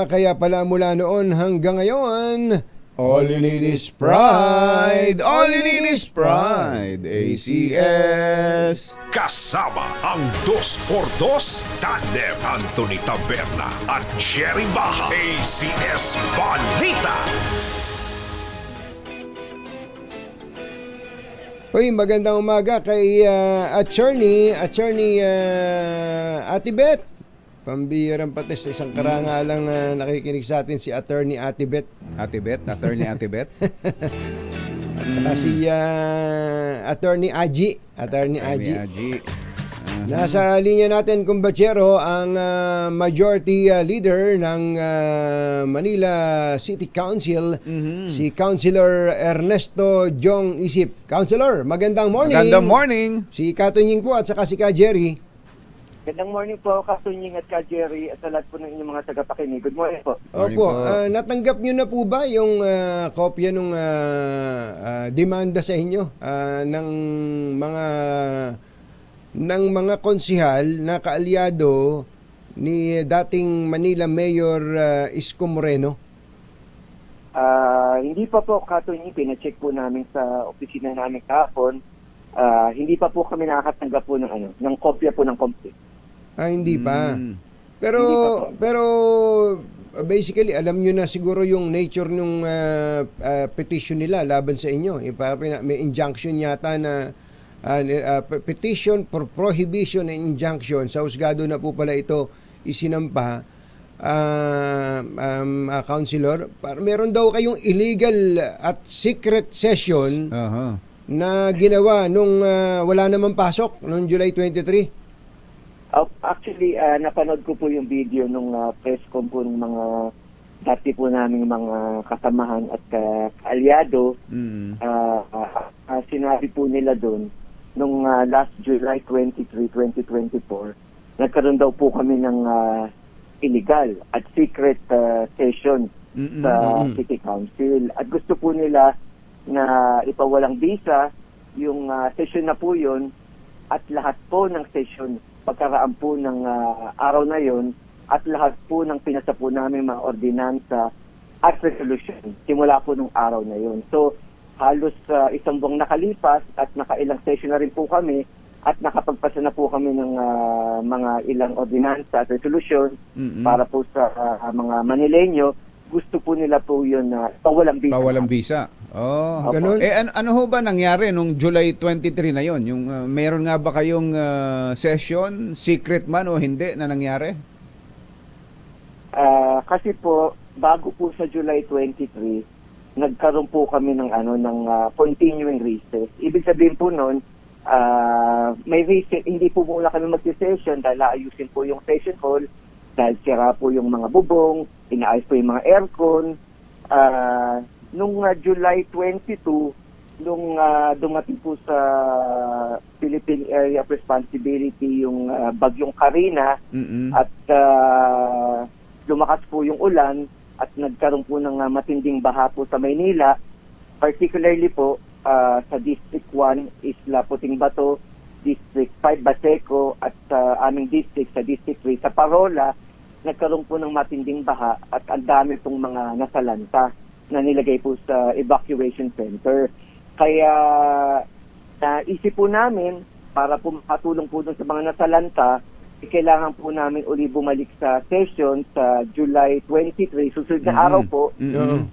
Kaya pala mula noon hanggang ngayon, all you need is Pride. All you need is pride. ACS. Kasama ang 2x2 Tandem Anthony Taberna at Jerry Baha. ACS Balita. Uy, magandang umaga kay attorney Ate Beth. Pambihirang patis, isang karangalang nakikinig sa atin si attorney Ate Beth. Attorney Ate Beth. At saka si attorney Aji. Nasa linya natin, kumbachero, ang majority leader ng Manila City Council, si Councilor Ernesto Jong Isip. Councilor, magandang morning. Magandang morning. Si Katunying po at saka si Ka Jerry. Magandang morning po, Katunying at Ka Jerry at sa lahat po ng inyong mga tagapakinig. Good morning po. Morning Opo, po. natanggap nyo na po ba yung kopya ng demanda sa inyo ng mga konsihal na kaalyado ni dating Manila Mayor Isko Moreno? Hindi pa po, Katunyi, pina-check po namin sa opisina namin kahapon. Hindi pa po kami nakakatanggap po ng kopya po ng complaint. Hindi pa. Mm. Pero Hindi pa po. pero basically alam nyo na siguro yung nature ng petition nila laban sa inyo. May injunction yata na petition for prohibition and injunction. Sa husgado na po pala ito isinampa. Councilor, meron daw kayong illegal at secret session Aha. na ginawa nung wala namang pasok noong July 23. Actually, napanood ko po yung video nung press con po ng mga dati po naming mga kasamahan at kaalyado. Mm. Sinabi po nila doon nung last July 23, 2024, nagkaroon daw po kami ng illegal at secret session sa City Council. At gusto po nila na ipawalang visa yung session na po yun at lahat po ng session pagkaraan po ng araw na yon at lahat po ng pinasa po namin mga ordinansa at resolution simula po nung araw na yon. So halos isang buwang nakalipas at nakailang session na rin po kami at nakapagpasa na po kami ng mga ilang ordinansa at resolution para po sa mga Manileño. Gusto po nila po yun na pawalang visa. Pawalang visa. Oh. Ganun? Ano ho ba nangyari nung July 23 na yon? Yung meron nga ba kayong session, secret man o hindi na nangyari? Kasi po bago po sa July 23, nagkaroon po kami ng continuing recess. Ibig sabihin po noon, may recess, hindi po muna kami mag-session dahil ayusin po yung session hall, dahil sira po yung mga bubong, inaayos po yung mga aircon. Nung July 22, nung dumating po sa Philippine Area of Responsibility yung bagyong Karina at lumakas po yung ulan at nagkaroon po ng matinding baha po sa Maynila, particularly po sa District 1, Isla Puting Bato, District 5, Baseco, at sa aming district, sa District 3, sa Parola, nagkaroon po ng matinding baha at ang dami pong mga nasalanta na nilagay po sa evacuation center. Kaya naisip po namin para po makatulong po dun sa mga nasalanta, kailangan po namin uli bumalik sa session sa July 23, susunod na araw po,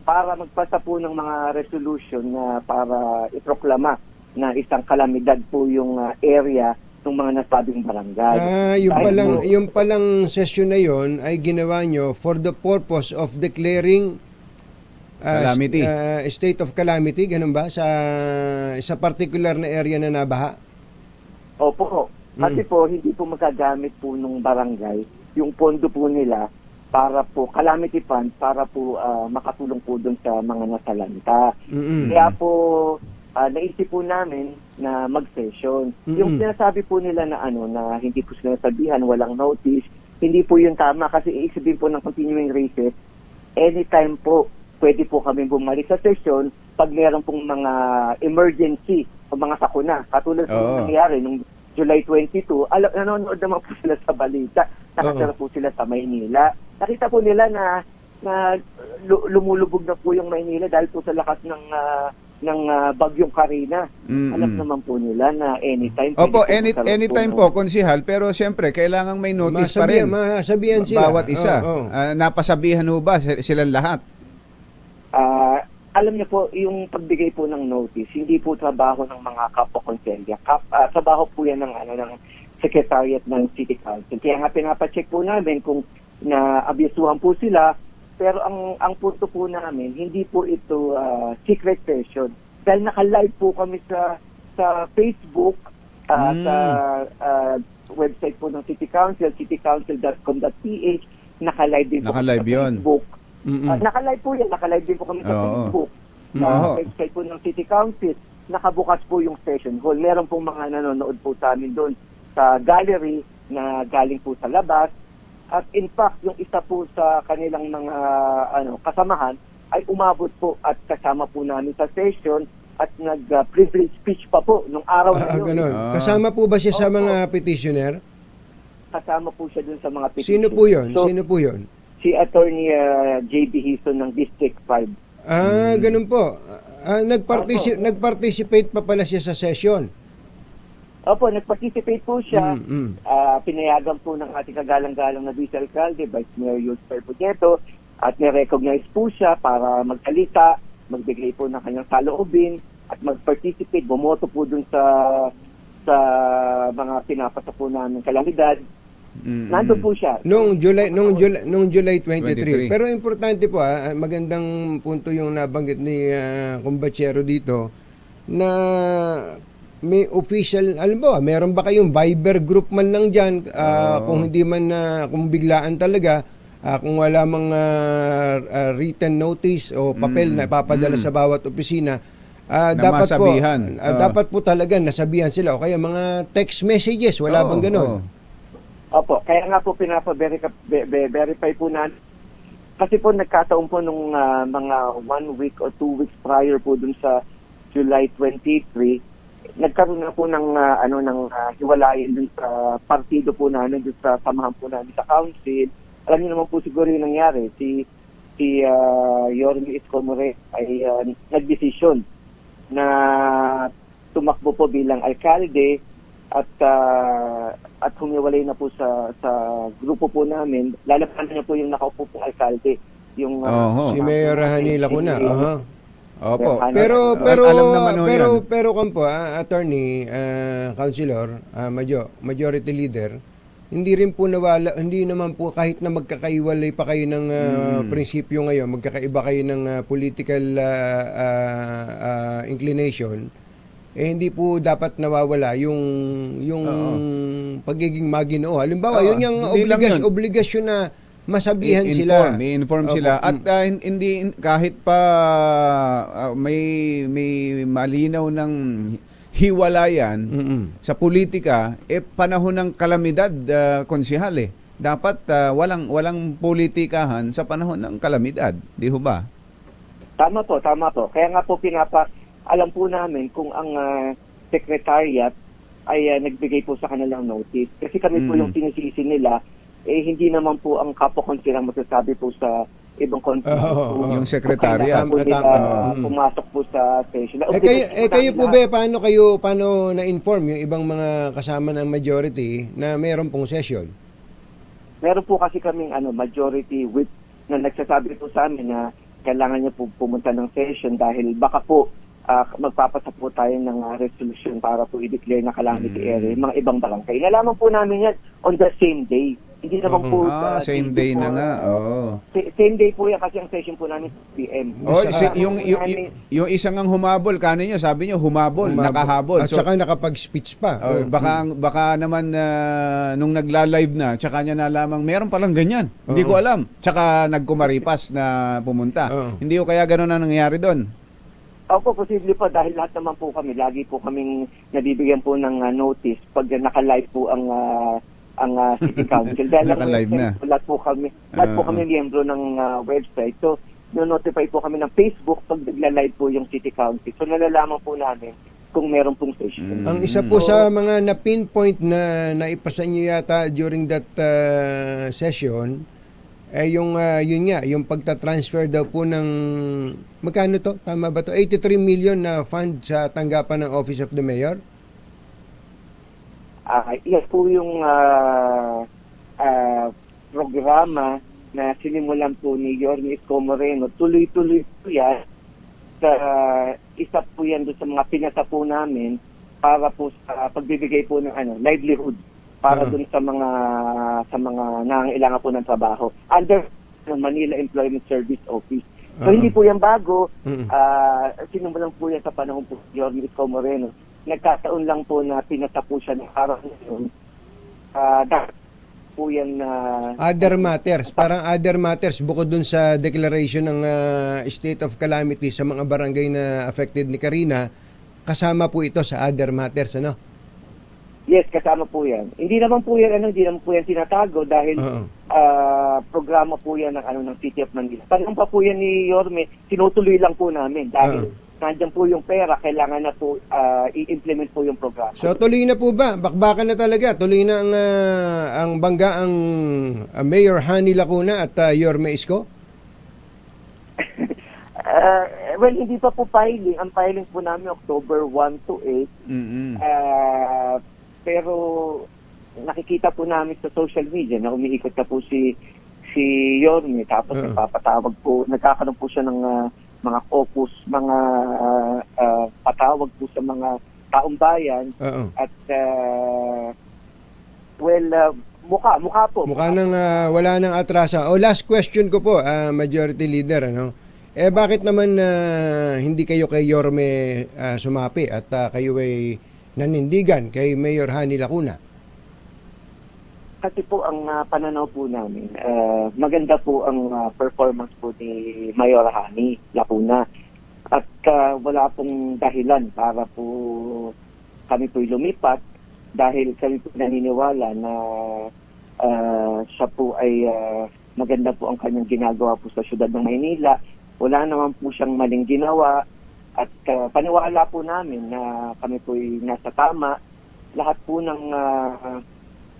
para magpasa po ng mga resolution na para iproklama na isang kalamidad po yung area ng mga nasabing barangay. Yung palang session na yon ay ginawa nyo for the purpose of declaring Calamity. State of calamity, ganun ba? Sa particular na area na nabaha? Opo. Kasi po, hindi po magagamit po nung barangay yung pondo po nila para po, calamity fund, para po makatulong po dun sa mga nasalanta. Kaya po, naisip po namin na mag-session. Yung sinasabi po nila na na hindi po sila sabihan, walang notice, hindi po yun tama kasi iisipin po ng continuing recess, anytime po, pwede po kami bumalik sa session pag meron pong mga emergency o mga sakuna. Katulad po nangyari nung July 22, nanonood naman po sila sa balita. Nakasara po sila sa Maynila. Nakita po nila na lumulubog na po yung Maynila dahil po sa lakas ng bagyong Karina. Alam naman po nila na anytime. Opo, anytime po, konsihal. Pero siyempre, kailangan may notice pa rin. Masabihan sila. Bawat isa. Napasabihan ho ba silang lahat? Alam niyo po, yung pagbigay po ng notice, hindi po trabaho ng mga kapwa-konselya. Trabaho po yan ng Secretariat ng City Council. Kaya nga pinapacheck po namin kung naabisuhan po sila. Pero ang punto po namin, hindi po ito secret session. Dahil naka-live po kami sa Facebook, sa website po ng City Council, citycouncil.com.ph, naka-live din po Naka-live sa yun. Facebook. Naka-live po yan. Naka-live din po kami sa Facebook. Sa website po ng City Council. Nakabukas po yung session hall. Meron pong mga nanonood po sa amin doon sa gallery na galing po sa labas. At in fact, yung isa po sa kanilang mga kasamahan ay umabot po at kasama po namin sa session at nag-privilege speech pa po nung araw na yun. Kasama po ba siya sa mga petitioner? kasama po siya dun sa mga petition. Sino po yun? So, Sino po yun? si Attorney JB Hison ng District 5. Ganun po. Nag-participate pa pala siya sa session. Opo, nag-participate po siya. Mm. Pinayagan po ng ating kagalang-galang na Vice Alcalde, Vice Mayor Yusper Pujeto, at nirecognize po siya para magsalita, magbigay po ng kanyang saloobin, at mag-participate, bumoto po dun sa mga pinapasa po namin kalamidad. Nandun po siya. Noong July 23. 23. Pero importante po, magandang punto yung nabanggit ni Kumbachero dito na may official, alam mo, meron ba kayong Viber group man lang dyan, kung hindi man, kung biglaan talaga, kung wala mang written notice o papel na ipapadala sa bawat opisina, dapat po, masabihan. dapat po talaga nasabihan sila o kaya mga text messages, wala bang ganon? Opo, kaya nga po pinapa-verify po natin. Kasi po nagkataon po nung mga 1 week or 2 weeks prior po dun sa July 23, nagkaroon na po ng hiwalayan dun sa partido po namin, dun sa samahan po namin sa council. Alam niyo naman po siguro yung nangyari. Si Yorme Isko Moreno ay nagdesisyon na tumakbo po bilang alkalde at humiwalay na po sa grupo po namin. Lalapanan niya po yung nakaupo pong alkalde. Yung Si Mayor Hani Lacuna. Opo. Pero Alam naman ho yan. pero kampo, attorney, councilor, majority leader, hindi rin po nawala, hindi naman po kahit na magkakaiwalay pa kayo ng prinsipyo ngayon, magkakaiba kayo ng political inclination, hindi po dapat nawawala yung pagiging maginoo. Halimbawa, yun yung Hindi lang yun. obligasyon na masabihan sila. I-inform sila. At hindi kahit pa may malinaw ng hiwalayan sa politika, panahon ng kalamidad, konsehal eh. Dapat walang politikahan sa panahon ng kalamidad, di ho ba? Tama po. Kaya nga po alam po namin kung ang secretariat ay nagbigay po sa kanilang notice. Kasi kami po yung sinisisi nila, hindi naman po ang kapo-konsilang magsasabi po sa ibang konsilang. Yung secretariat. Pumasok po sa session. Kayo po ba, paano na-inform yung ibang mga kasama ng majority na mayroon pong session? Meron po kasi kaming majority whip na nagsasabi po sa amin na kailangan niya po pumunta ng session dahil baka po magpapasa po tayo ng resolution para po i-declare na calamity area yung mga ibang barangay. Nalaman po namin yan on the same day. Hindi naman po... same day na nga. Same day po yan kasi ang session po namin 6 p.m. Yung isang ang humabol, kanino sabi niyo humabol, nakahabol. At saka nakapag-speech pa. Baka naman nung nagla-live na, tsaka niya nalamang meron palang ganyan. Hindi ko alam. Tsaka nagkumaripas na pumunta. Hindi ko kaya gano'n na nangyayari doon. Opo, posible po dahil lahat naman po kami, lagi po kaming nabibigyan po ng notice pag naka-live po ang City Council. Dahil Naka-live na. Lahat po kami miyembro ng website. So, no-notify po kami ng Facebook pag nagla-live po yung City Council. So, nalalaman po namin kung meron pong session. Ang isa po sa mga na-pinpoint na naipasa niyo yata during that session, yung pagta-transfer daw po ng magkano to? Tama ba to? 83 million na fund sa tanggapan ng Office of the Mayor? Yes po yung programa na sinimulan po ni Yorme Isko Moreno. Tuloy-tuloy po yan. Isa po yan doon sa mga pinasa po namin para po sa pagbibigay po ng livelihood para dun sa mga nangangailangan po ng trabaho under Manila Employment Service Office. So hindi po yan bago. Sinimulan po yan sa panahon po ni Yorme Isko Moreno. Nagkataon lang po na pinata po siya ng araw ngayon. Po yan other matters. Parang other matters bukod dun sa declaration ng state of calamity sa mga barangay na affected ni Karina, kasama po ito sa other matters, ano? Yes, kasama po yan. Hindi naman po yan tinatago dahil programa po yan ng City of Manila. Tanong pa po yan ni Yorme, tinutuloy lang po namin dahil nandiyan po yung pera, kailangan na po i-implement po yung programa. So tuloy na po ba? Bakbakan na talaga. Tuloy na ang bangga ang Mayor Hani Lacuna at Yorme Isko? Well, hindi pa po filing. Ang filing po namin October 1 to 8. Pero nakikita po namin sa social media na umiikot na po si Yorme, tapos nagkakaroon po siya ng mga caucus, mga patawag po sa mga taong bayan. At mukha po. Mukha nang wala nang atrasa. Last question ko po, Majority Leader, ano? Bakit naman hindi kayo kay Yorme sumapi at kayo ay nanindigan kay Mayor Hani Lacuna? Kasi po ang pananaw po namin, maganda po ang performance po ni Mayor Hani Lacuna. At wala pong dahilan para po kami po lumipat dahil kami po naniniwala na siya po ay maganda po ang kanyang ginagawa po sa syudad ng Maynila. Wala naman po siyang maling ginawa at paniwala po namin na kami po ay nasa tama. Lahat po ng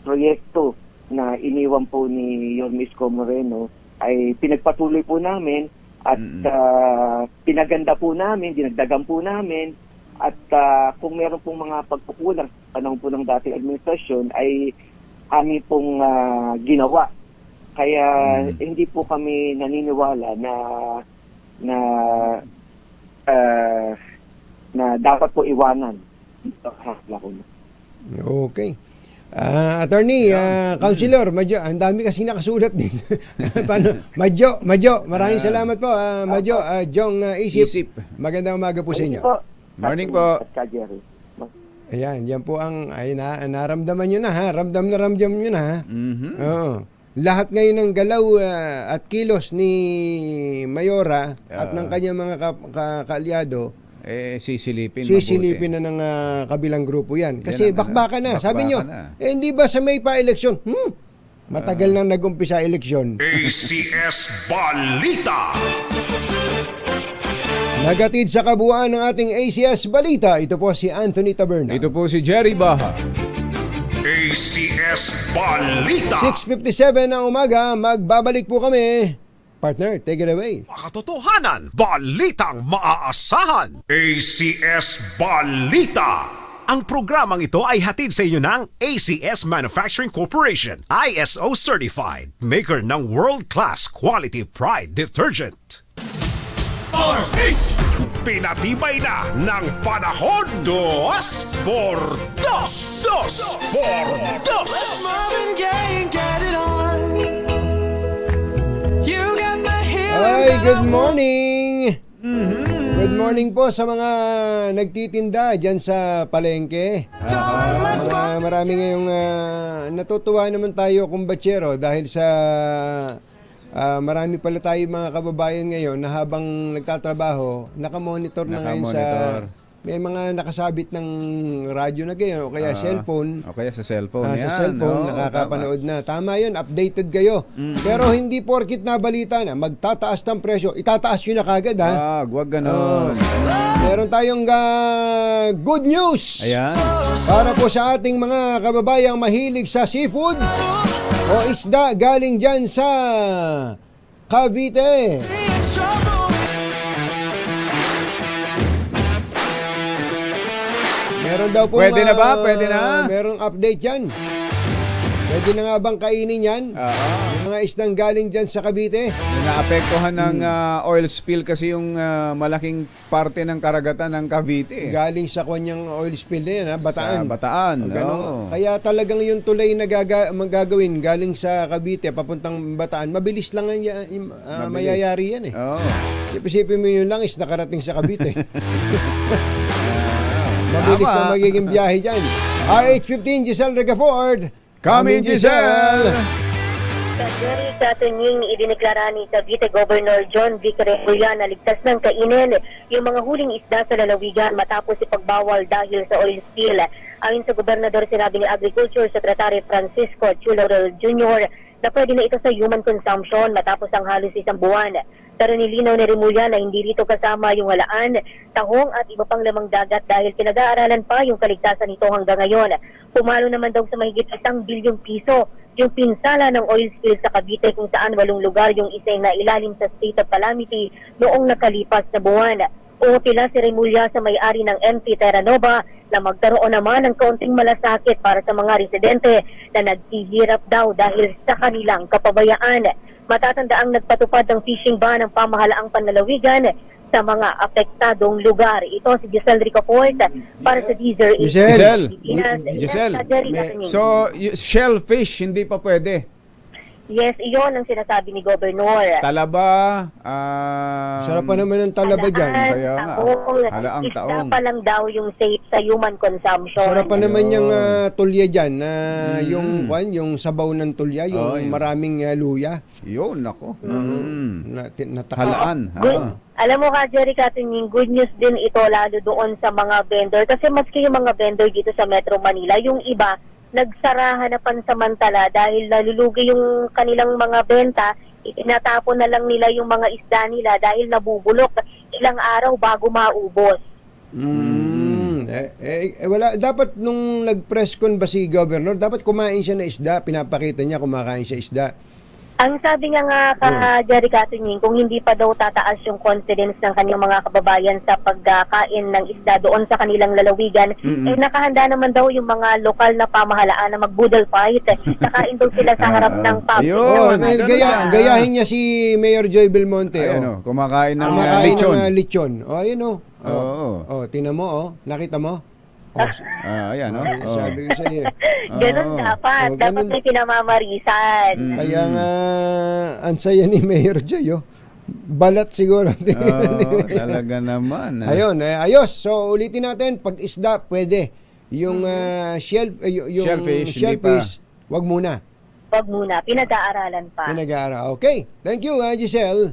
proyekto na iniwan po ni Yorme Isko Moreno ay pinagpatuloy po namin at pinaganda po namin, dinagdagan po namin at kung meron pong mga pagkukulang panahon po ng dating administrasyon ay amin pong ginawa. Kaya hindi po kami naniniwala na dapat po iwanan. Okay. Attorney, Councilor, Madjo, ang dami kasi nakasulat din. Madjo, maraming salamat po. Madjo, Jong Isip. Magandang umaga po sa inyo. Morning po. Ayan, yan po naramdaman nyo na ha. Ramdam nyo na ha. Oo. Lahat ngayon ng galaw at kilos ni Mayora at ng kanyang mga kaalyado, sisilipin na ng kabilang grupo yan. Kasi bakbakan na. Sabi nyo, hindi ba sa May pa eleksyon? Matagal nang nag-umpisa eleksyon. ACS Balita. Nagatid sa kabuuan ng ating ACS Balita, ito po si Anthony Taberna. Ito po si Jerry Baha. ACS Balita. 6:57 ng umaga, magbabalik po kami. Partner, take it away. Makatotohanan, balitang maaasahan. ACS Balita. Ang programang ito ay hatid sa inyo ng ACS Manufacturing Corporation, ISO Certified, maker ng world-class quality Pride detergent. Pinatibay na ng panahon. 2 por 2. Ay, good morning! Good morning po sa mga nagtitinda dyan sa palengke. Marami ngayong natutuwa naman tayo kumbatsero dahil sa marami pala tayo mga kababayan ngayon na habang nagtatrabaho, nakamonitor na ngayon sa... May mga nakasabit ng radyo na gayon o kaya cellphone. O kaya sa cellphone yan. Sa cellphone, nakakapanood na. Tama yun, updated kayo. Pero hindi porkit na balita na magtataas ng presyo, itataas yun na kagad ha. Huwag ganon. Meron tayong good news. Ayan. Para po sa ating mga kababayang mahilig sa seafood o isda galing dyan sa Cavite. Meron daw po Pwede na ba? Pwede na? Merong update yan. Pwede na nga bang kainin yan? Yung mga isdang galing dyan sa Cavite. Naapektuhan ng oil spill kasi yung malaking parte ng karagatan ng Cavite. Galing sa kanyang oil spill na yan, ha? Bataan. Sa Bataan. Kaya talagang yung tulay na magagawin galing sa Cavite papuntang Bataan, mabilis lang mayayari yan eh. Sipin mo yung langis nakarating sa Cavite. Mabilis na magiging biyahe dyan. RH15, Giselle Regaford. Come in, Giselle! Sa Jerry Katunying, idineklara ni Cavite Governor John V. Quirino na ligtas ng kainin yung mga huling isda sa lalawigan matapos ipagbawal dahil sa oil spill. Ayon sa gobernador, sinabi ni Agriculture Secretary Francisco Chulaurel Jr. na pwede na ito sa human consumption matapos ang halos isang buwan Pero nilinaw ni Remulla na hindi rito kasama yung halaan, tahong at iba pang lamang dagat dahil pinag-aaralan pa yung kaligtasan nito hanggang ngayon. Pumalo naman daw sa mahigit 1 bilyong piso yung pinsala ng oil spill sa Cavite kung saan 8 lugar yung isa na ilalim sa state of calamity noong nakalipas na buwan. Umutila si Remulla sa may-ari ng MT Terra Nova na magkaroon naman ng kaunting malasakit para sa mga residente na naghihirap daw dahil sa kanilang kapabayaan. Matatandaang nagpatupad ng fishing ban ng pamahalaang panlalawigan sa mga apektadong lugar. Ito si Giselle Ricafort para sa Deezer. Giselle. Giselle. So, shellfish, hindi pa pwede. Yes, iyon ang sinasabi ni Gobernador. Talaba, Sarap pa naman ng talaba dyan. Kaya nga, halaang Isda taong. pa lang daw yung safe sa human consumption. Sarap pa naman yung tulya dyan. Yung sabaw ng tulya, yung maraming luya. Yun, nako. Halaan. Halaan. Alam mo ka, Jerry Katunying, good news din ito lalo doon sa mga vendor. Kasi maski yung mga vendor dito sa Metro Manila, yung iba, nagsarahan na pansamantala dahil nalulugi yung kanilang mga benta, itinatapon na lang nila yung mga isda nila dahil nabubulok ilang araw bago maubos. Wala, dapat nung nag-press con ba si Governor, dapat kumain siya na isda, pinapakita niya kumakain siya isda. Ang sabi niya nga Jerry Katunying, kung hindi pa daw tataas yung confidence ng kanyang mga kababayan sa pagkain ng isda doon sa kanilang lalawigan, nakahanda naman daw yung mga lokal na pamahalaan na mag-boodle fight. Nakain daw sila sa harap ng public. Gayahin niya si Mayor Joy Belmonte. Kumakain ng lechon. Tingnan mo, nakita mo? Ayan, Sabi ko sa iyo. Ganun dapat. Dapat may pinamamarisan. Kaya nga, ang saya ni Mayor Joy, balat siguro. Talaga naman. Ayun, ayos. So, ulitin natin, pag isda, pwede. Yung shellfish, wag muna. Wag muna. Pinag-aaralan pa. Okay. Thank you, Giselle.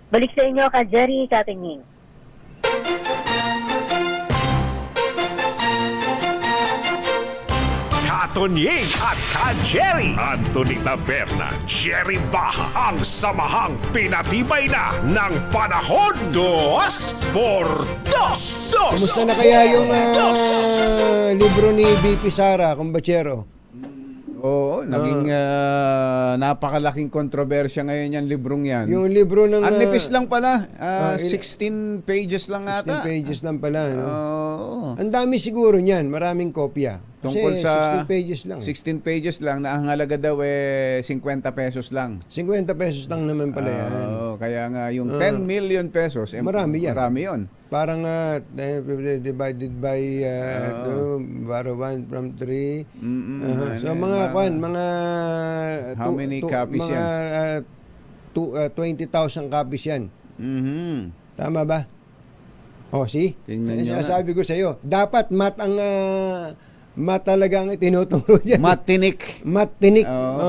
Balik sa inyo ka, Jerry Katunying. Katunying at ka-Jerry. Anthony Taberna, Jerry Baha, ang samahang pinatibay na ng panahon. 2 por 2. Kumusta na kaya yung libro ni BP Sara, Kumbachero? Oo, naging napakalaking kontrobersya ngayon yung librong yan. Yung libro ng... Ang nipis lang pala. 16 pages lang ata. 16 pages lang pala. Oo. Ang dami siguro niyan. Maraming kopya. Tungkol Kasi sa 16 pages lang. 16 pages lang na ang halaga daw 50 pesos lang. 50 pesos lang naman pala yan. Kaya nga yung 10 million pesos, marami yan. Marami yun. Parang divided by 1 from 3. So mga how many copies mga, yan? 20,000 copies yan. Tama ba? See? Sabi ko sa iyo, dapat mat talagang tinuturo niya. Matinik.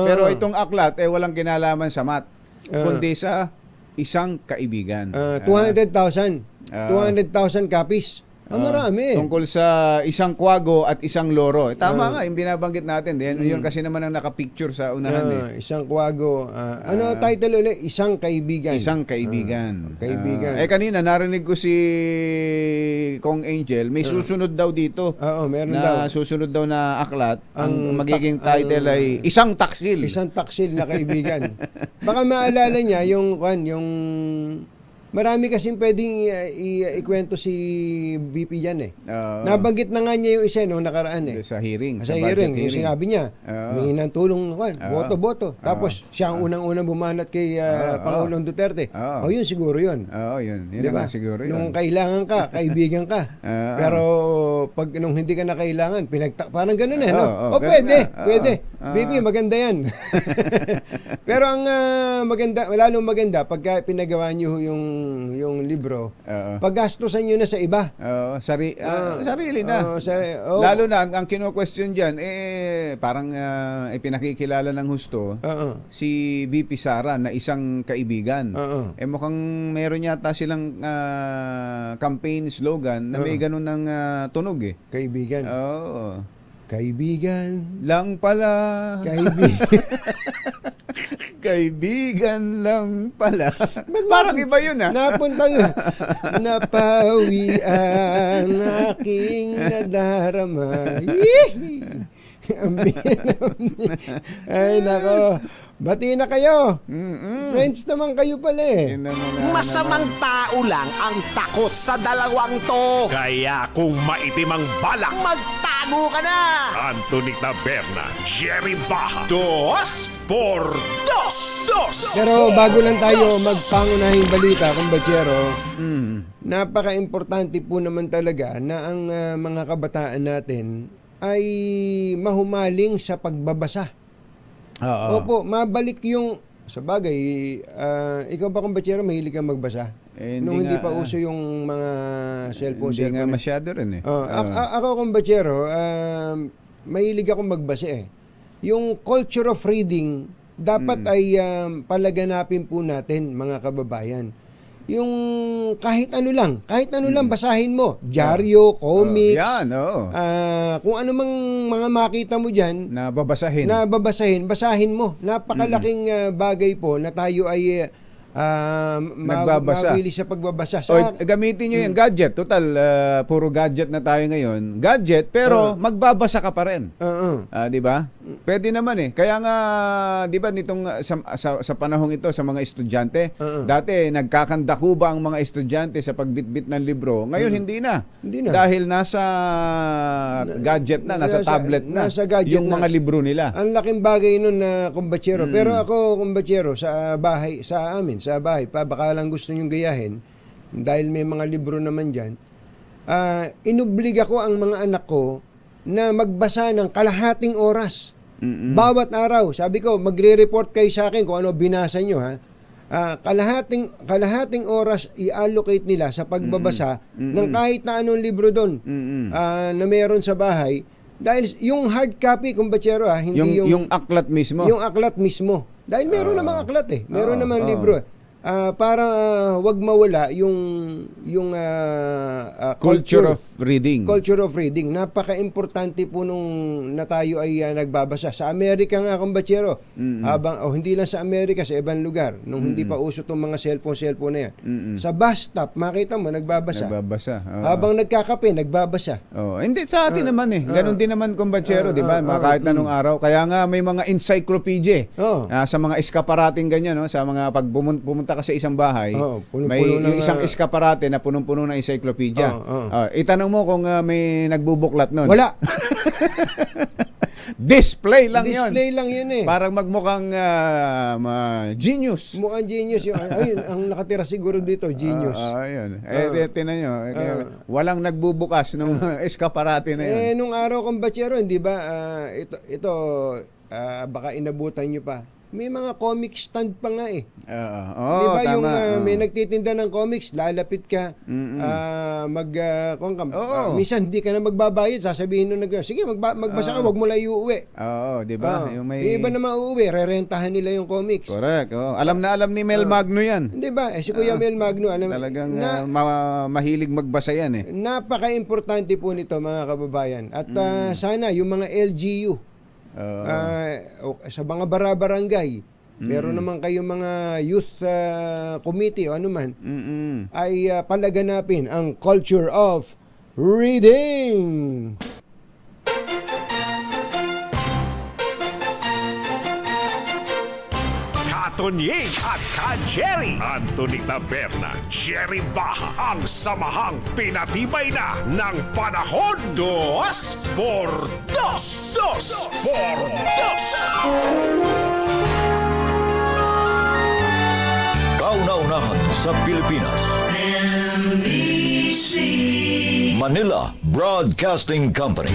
Pero itong aklat, walang kinalaman sa mat. Kundi sa isang kaibigan. 200,000 copies. Marami. Tungkol sa isang kwago at isang loro. Tama nga, yung binabanggit natin. Yun kasi naman ang nakapicture sa unahan. Isang kwago. Ano title ulit? Isang kaibigan. Isang kaibigan. Kaibigan. Kanina, narinig ko si Kong Angel, may susunod daw dito. Meron na daw. susunod daw na aklat. Ang magiging title ay Isang Taksil. Isang taksil na kaibigan. Baka maalala niya yung marami kasing pwedeng ikwento si VP yan Nabanggit na nga niya yung isa nung nakaraan Sa hearing. Sa hearing. Yung sinabi niya, humingi ng tulong, boto. Tapos siya ang unang-unang bumanat kay Pangulong Duterte. Yun siguro yun. Yun diba? Na siguro yun. Nung kailangan ka, kaibigan ka. Pero pag nung hindi ka na kailangan, parang ganun no? Pwede. VP, maganda yan. Pero ang lalong maganda, pagka pinagawa niyo yung libro, paggastusan nyo na sa iba. Sarili na. Lalo na, ang kino-question dyan, parang pinakikilala ng husto si VP Sara na isang kaibigan. Mukhang meron yata silang campaign slogan na may ganun ng tunog Kaibigan. Kaibigan. Lang pala. Kaibigan. Kaibigan lang pala. Parang iba yun ah. Napuntang napawi ang aking nadarama. Yee! Ay nako, bati na kayo. Friends naman kayo pala eh. Yun ang mga- Masamang tao lang ang takot sa dalawang to. Kaya kung maitim ang balak, magtago ka na! Anthony Taberna, Jerry Baja, 2x2. Pero bago lang tayo magpangunahing balita, kumbachero, napaka-importante po naman talaga na ang mga kabataan natin ay mahumaling sa pagbabasa. Oo. Opo, mabalik yung sa bagay, ikaw ba kumbachero mahilig kang magbasa? Eh, Nung hindi nga, pa uso yung mga cellphone. Hindi nga masyado rin eh. Ako kumbachero, mahilig akong magbasa eh. Yung culture of reading dapat ay palaganapin po natin mga kababayan. Yung kahit ano lang basahin mo. Dyaryo, comics, Yan, oo. kung ano mang mga makita mo dyan, Babasahin. basahin mo. Napakalaking bagay po na tayo ay Nagbabasa. mawili sa pagbabasa. O, gamitin nyo yung gadget. Total, puro gadget na tayo ngayon. Gadget, pero magbabasa ka pa rin. Di ba? Pwede naman eh. Kaya nga, di ba, nitong sa panahong ito, sa mga estudyante, dati, nagkakandakuba ang mga estudyante sa pagbitbit ng libro. Ngayon, hindi na. Hindi na. Dahil nasa gadget na, nasa tablet na, nasa gadget yung na. mga libro nila. Ang laking bagay nun na kumbachero. Pero ako, kumbachero, sa bahay, sa amin, sa bahay, baka lang gusto nyong gayahin, dahil may mga libro naman dyan, inubliga ko ang mga anak ko na magbasa ng kalahating oras. Bawat araw. Sabi ko, magre-report kayo sa akin kung ano binasa nyo, ha? Kalahating oras i-allocate nila sa pagbabasa ng kahit na anong libro doon na meron sa bahay. Dahil yung hard copy, kumbachero, hindi Yung aklat mismo. yung aklat mismo. Dahil meron namang aklat eh. Meron namang libro eh. Para wag mawala yung Culture of reading. Culture of reading. Napaka-importante po nung na tayo ay nagbabasa. Sa Amerika nga, kumbachero, hindi lang sa Amerika, sa ibang lugar, nung hindi pa uso itong mga cellphone na yan. Sa bus stop, makita mo, nagbabasa. Habang nagkakape, nagbabasa. Hindi, sa atin naman eh. Ganon din naman, kumbachero, di ba? Kahit anong araw. Kaya nga may mga encyclopedia sa mga eskaparating ganyan, no? Sa mga pag pumunta ka sa isang bahay, may yung isang eskaparate na punong-puno ng encyclopedia. Itanong mo kung may nagbubuklat nun. Wala. Display lang yun. Display lang yun eh. Parang magmukhang genius. Mukhang genius yun. Ayun, ang nakatira siguro dito, genius. Ayun. Tinan nyo. Walang nagbubukas ng eskaparate na yun. Nung araw kumbachero, hindi ba, ito baka inabutan nyo pa. May mga comic stand pa nga eh. Di ba tama. yung may nagtitinda ng comics, lalapit ka, minsan hindi ka na magbabayad, sasabihin nung sige, magbasa ka, wag mo lang iuwi. Di ba? Yung iba naman uuwi, rerentahan nila yung comics. Correct. Alam na alam ni Mel Magno yan. Hindi ba? Si Kuya Mel Magno, talagang mahilig magbasa yan eh. Napaka-importante po nito mga kababayan. At sana yung mga LGU, sa mga barangay, meron naman kayong mga youth committee o ano man, ay palaganapin ang culture of reading. Tonying at Ka-Jerry. Anthony Taberna, Jerry Baja, ang samahang pinatibay na ng panahon. 2x2. Kauna-unahan sa Pilipinas. NBC Manila Broadcasting Company.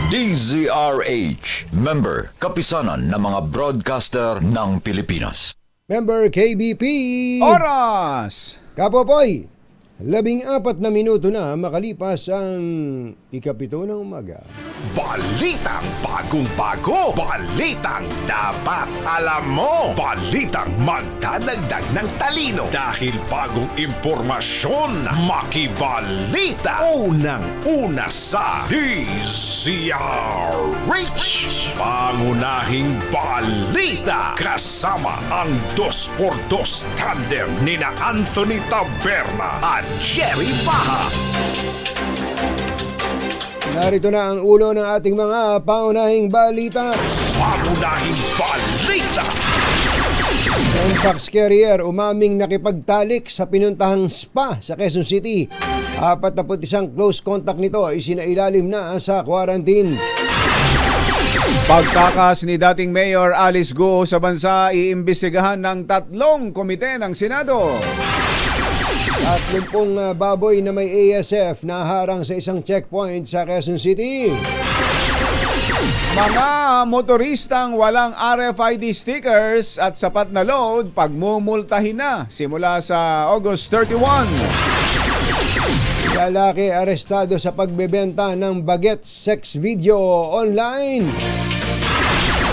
DZRH, member, kapisanan ng mga broadcaster ng Pilipinas. Member KBP. Oras! Kapopoy, 14 na minuto na makalipas ang 7 ng umaga. Balitang bagong-bago, balitang dapat alam mo, balitang magdadagdag ng talino dahil bagong impormasyon, makibalita, unang-una sa DZRH. Pangunahing balita kasama ang 2x2 tandem nina Anthony Taberna at Jerry Baha. Narito na ang ulo ng ating mga pangunahing balita. Pangunahing balita. Ang tax carrier umaming nakipagtalik sa pinuntahang spa sa Quezon City. 41 close contact nito isinailalim na sa quarantine. Pagtakas ni dating Mayor Alice Guo sa bansa, iimbestigahan ng 3 komite ng Senado. 30 baboy na may ASF na harang sa isang checkpoint sa Quezon City. Mga motoristang walang RFID stickers at sapat na load, pagmumultahin na simula sa August 31. Lalaki arestado sa pagbebenta ng bagets sex video online.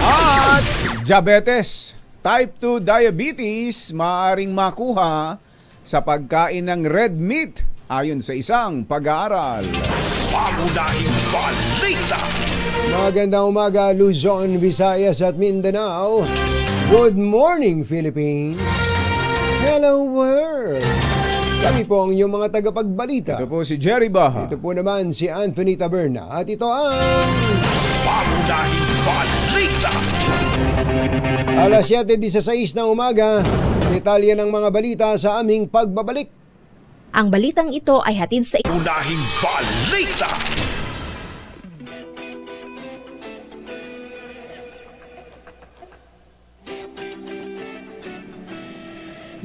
At diabetes, type 2 diabetes, maaaring makuha sa pagkain ng red meat ayon sa isang pag-aaral. Pangunahing balita. Magandang umaga Luzon, Visayas at Mindanao. Good morning Philippines. Hello world. Kami po ang inyong mga tagapagbalita. Ito po si Jerry Baha. Ito po naman si Anthony Taberna. At ito ang Pangunahing balita. alas 7:16 ng umaga. Detalye ng mga balita sa aming pagbabalik. Ang balitang ito ay hatid sa Unahing balita.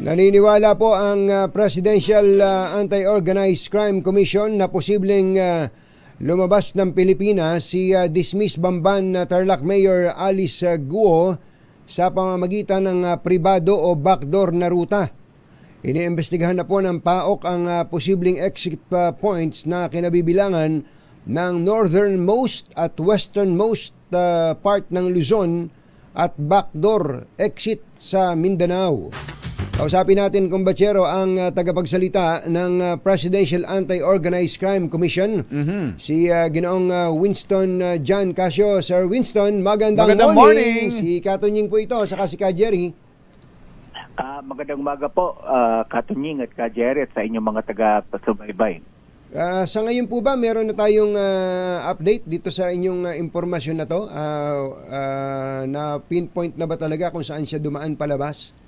Naniniwala po ang Presidential Anti-Organized Crime Commission na posibleng lumabas ng Pilipinas si dismissed Bamban Tarlac Mayor Alice Guo sa pamamagitan ng pribado o backdoor na ruta. Iniimbestigahan na po ng PAOK ang posibleng exit points na kinabibilangan ng northernmost at westernmost part ng Luzon at backdoor exit sa Mindanao. Kausapin natin, kumbachero, ang tagapagsalita ng Presidential Anti-Organized Crime Commission, si Ginoong Winston John Casio. Sir Winston, magandang morning. Si Katunying po ito, saka si Ka Jerry. Magandang umaga po, Katunying at Ka Jerry at sa inyong mga taga-pasubaybay. Sa ngayon po ba, meron na tayong update dito sa inyong impormasyon na to? Na pinpoint na ba talaga kung saan siya dumaan palabas?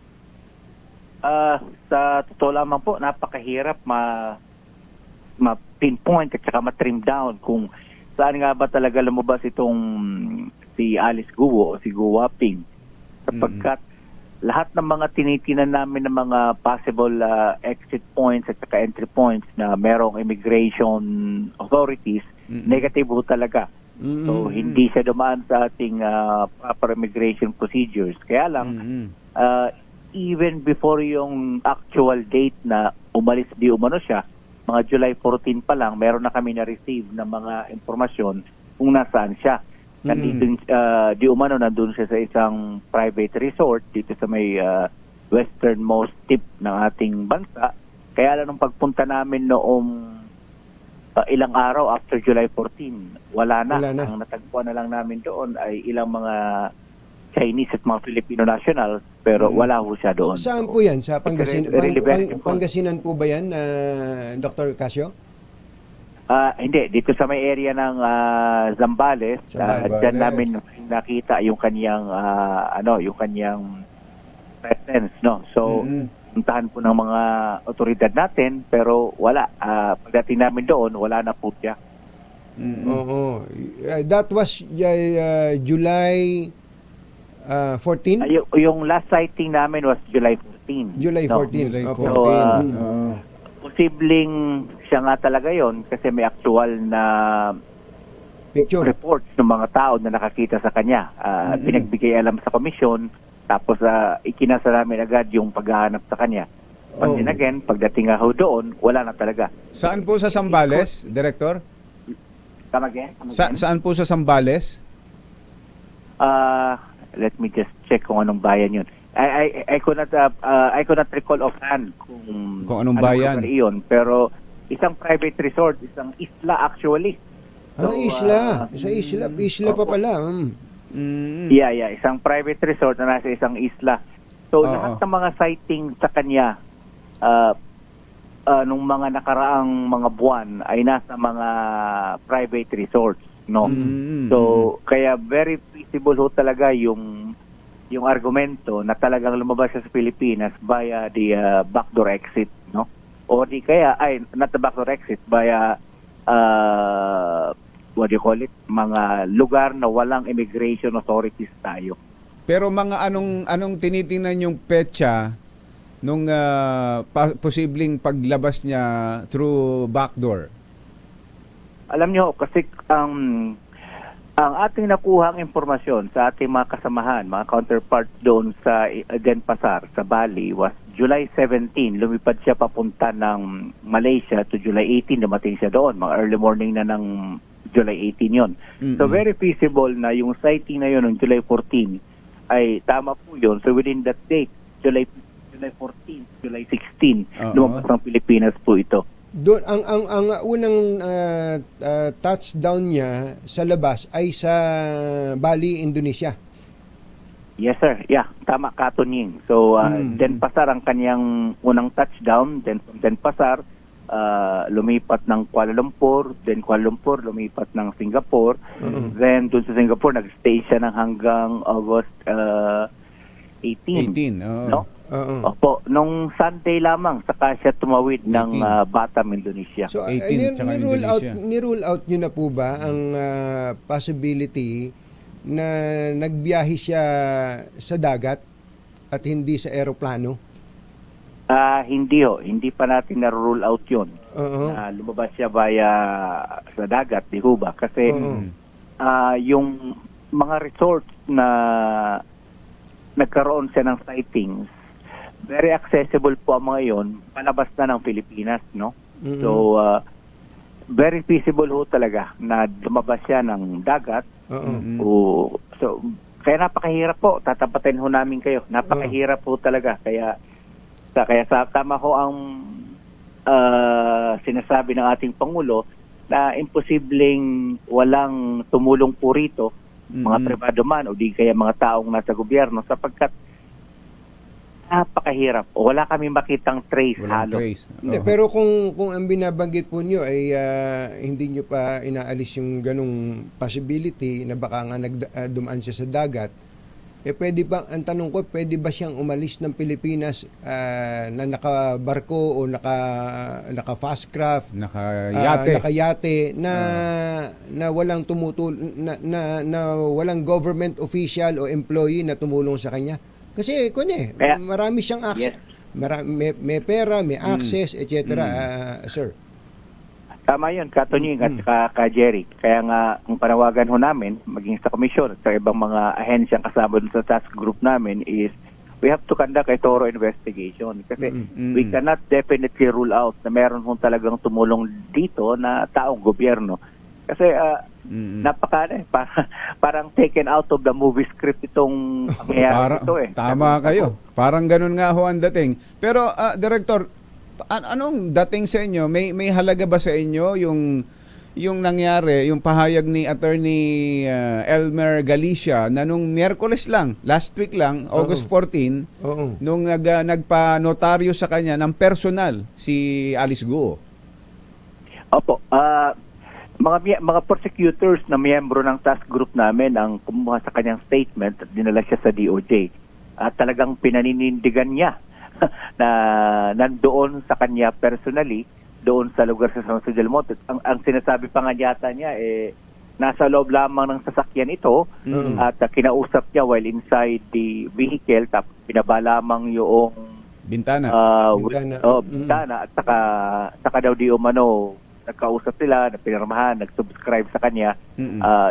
Sa totoo lamang po, napakahirap ma-pinpoint at saka ma-trim down kung saan nga ba talaga lumabas itong si Alice Guo o si Guo Waping. Sapagkat lahat ng mga tinitinan namin ng mga possible exit points at saka entry points na merong immigration authorities, negative ho talaga. So, hindi siya dumaan sa ating proper immigration procedures. Kaya lang, even before yung actual date na umalis di umano siya, mga July 14 pa lang, meron na kami na-receive ng mga informasyon kung nasaan siya. Nandito, di umano, nandun siya sa isang private resort dito sa may westernmost tip ng ating bansa. Kaya lang nung pagpunta namin noong ilang araw after July 14, wala na. Ang natagpuan na lang namin doon ay ilang mga Chinese at mga Filipino nationals, pero wala ho siya doon. Saan po yan? Sa Pangasinan po ba yan, Dr. Casio? Hindi, dito sa may area ng Zambales, dyan namin nakita yung kanyang yung kanyang presence, no. So puntahan po ng mga otoridad natin, pero wala. Pagdating namin doon, wala na po siya. Oo. That was July 14? Yung last sighting namin was July 14. July 14. July 14. So, posibleng siya nga talaga yon kasi may actual na picture reports ng mga tao na nakakita sa kanya. Pinagbigay alam sa komisyon, tapos ikinasa namin agad yung paghahanap sa kanya. But then again, pagdating nga ho doon, wala na talaga. Saan po sa Zambales, Director? Come again? Saan po sa Zambales? Let me just check kung anong bayan yun. I could not recall offhand Kung anong bayan. lugar iyon, pero isang private resort, isang isla actually. Isla. Isla pa pala. Yeah, isang private resort na nasa isang isla. So lahat ng mga sighting sa kanya nung mga nakaraang mga buwan ay nasa mga private resorts, no? So kaya very feasible ho talaga yung argumento na talagang lumabas siya sa Pilipinas via the backdoor exit, no? O di kaya not the backdoor exit, via what do you call it? Mga lugar na walang immigration authorities tayo. Pero mga anong tinitingnan yung petsa nung posibleng paglabas niya through backdoor? Alam nyo, kasi ang ating nakuhang impormasyon sa ating mga kasamahan, mga counterparts doon sa Denpasar, sa Bali, was July 17. Lumipad siya papunta ng Malaysia to July 18. Dumating siya doon. Mga early morning na ng July 18 yon. So very feasible na yung sighting na yun ng July 14 ay tama po yun. So within that date, July 14, July 16, lumabas ng Pilipinas po ito. Doon ang unang touchdown niya sa labas ay sa Bali, Indonesia. Yes sir, yeah, tama Katunying. So Denpasar ang kanyang unang touchdown, then from Denpasar lumipat ng Kuala Lumpur, then Kuala Lumpur lumipat ng Singapore, then doon sa Singapore nag-stay siya ng hanggang August 18. No? Opo, nung Sunday lamang saka siya tumawid ng Batam, Indonesia. So, 18 tsaka Indonesia. ni-rule out niyo na po ba ang possibility na nagbiyahe siya sa dagat at hindi sa eroplano? Hindi pa natin na-rule out yun. Lumabas siya via sa dagat, di ho ba? Kasi yung mga resorts na nagkaroon siya ng sightings, very accessible po ang mga yon, palabas na ng Pilipinas, no? So, very feasible ho talaga na lumabas siya ng dagat. So, kaya napakahirap po. Tatapatin ho namin kayo. Napakahirap po talaga. Kaya sa tama ho ang sinasabi ng ating Pangulo na imposibleng walang tumulong po rito, mga pribado man o di kaya mga taong nasa gobyerno, sapagkat napakahirap. O wala kami makitang trace halo. Hindi, pero kung ang binabanggit po niyo ay hindi niyo pa inaalis yung ganung possibility na baka nga dumaan siya sa dagat, pwede ba, ang tanong ko, pwede ba siyang umalis ng Pilipinas na nakabarko o naka fastcraft, nakayate na walang na walang government official o employee na tumulong sa kanya? Kasi marami siyang access. May pera, may access, etc. Sir. Tama yun, Katunying at ka Jerry. Kaya nga, ang panawagan ho namin, maging sa komisyon at sa ibang mga ahensyang kasama sa task group namin is we have to conduct a thorough investigation. Kasi we cannot definitely rule out na meron hong talagang tumulong dito na taong gobyerno. Kasi parang taken out of the movie script itong pangyayari ito eh. Tama kayo. Parang ganun nga ho ang dating. Pero Director, anong dating sa inyo? May halaga ba sa inyo yung nangyari, yung pahayag ni Attorney Elmer Galicia na nung Miyerkules lang, last week lang, August 14, nung nagpa-notaryo sa kanya ng personal si Alice Guo? Opo. Mga prosecutors na miyembro ng task group namin ang kumuha sa kanyang statement at dinala siya sa DOJ. At talagang pinaninindigan niya na nandoon sa kanya personally, doon sa lugar sa San Jose del Monte. Ang sinasabi pa nga yata niya, nasa loob lamang ng sasakyan ito at kinausap niya while inside the vehicle, tapos pinaba lamang yung bintana. Bintana at saka daw di umano nagkausap sila, pinirmahan, nag-subscribe sa kanya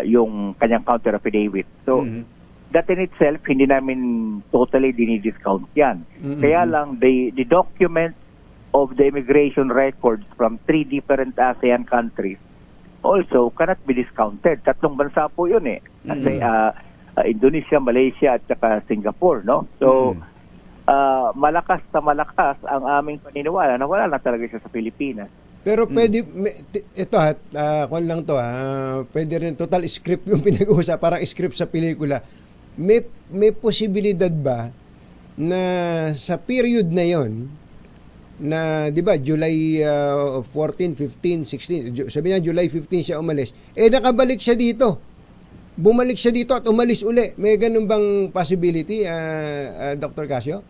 yung kanyang counter affidavit. So, that in itself, hindi namin totally dinidiscount yan. Kaya lang, the document of the immigration records from 3 different ASEAN countries also cannot be discounted. 3 bansa po yun eh. Kasi Indonesia, Malaysia at saka Singapore, no? So malakas ang aming paniniwala na wala na talaga siya sa Pilipinas. Pero pwede, ito kung lang to pwede rin total script yung pinag-uusap, parang script sa pelikula. May posibilidad ba na sa period na yon na, di ba, July 14, 15, 16, sabi na July 15 siya umalis, nakabalik siya dito. Bumalik siya dito at umalis uli. May ganun bang possibility, Dr. Casio?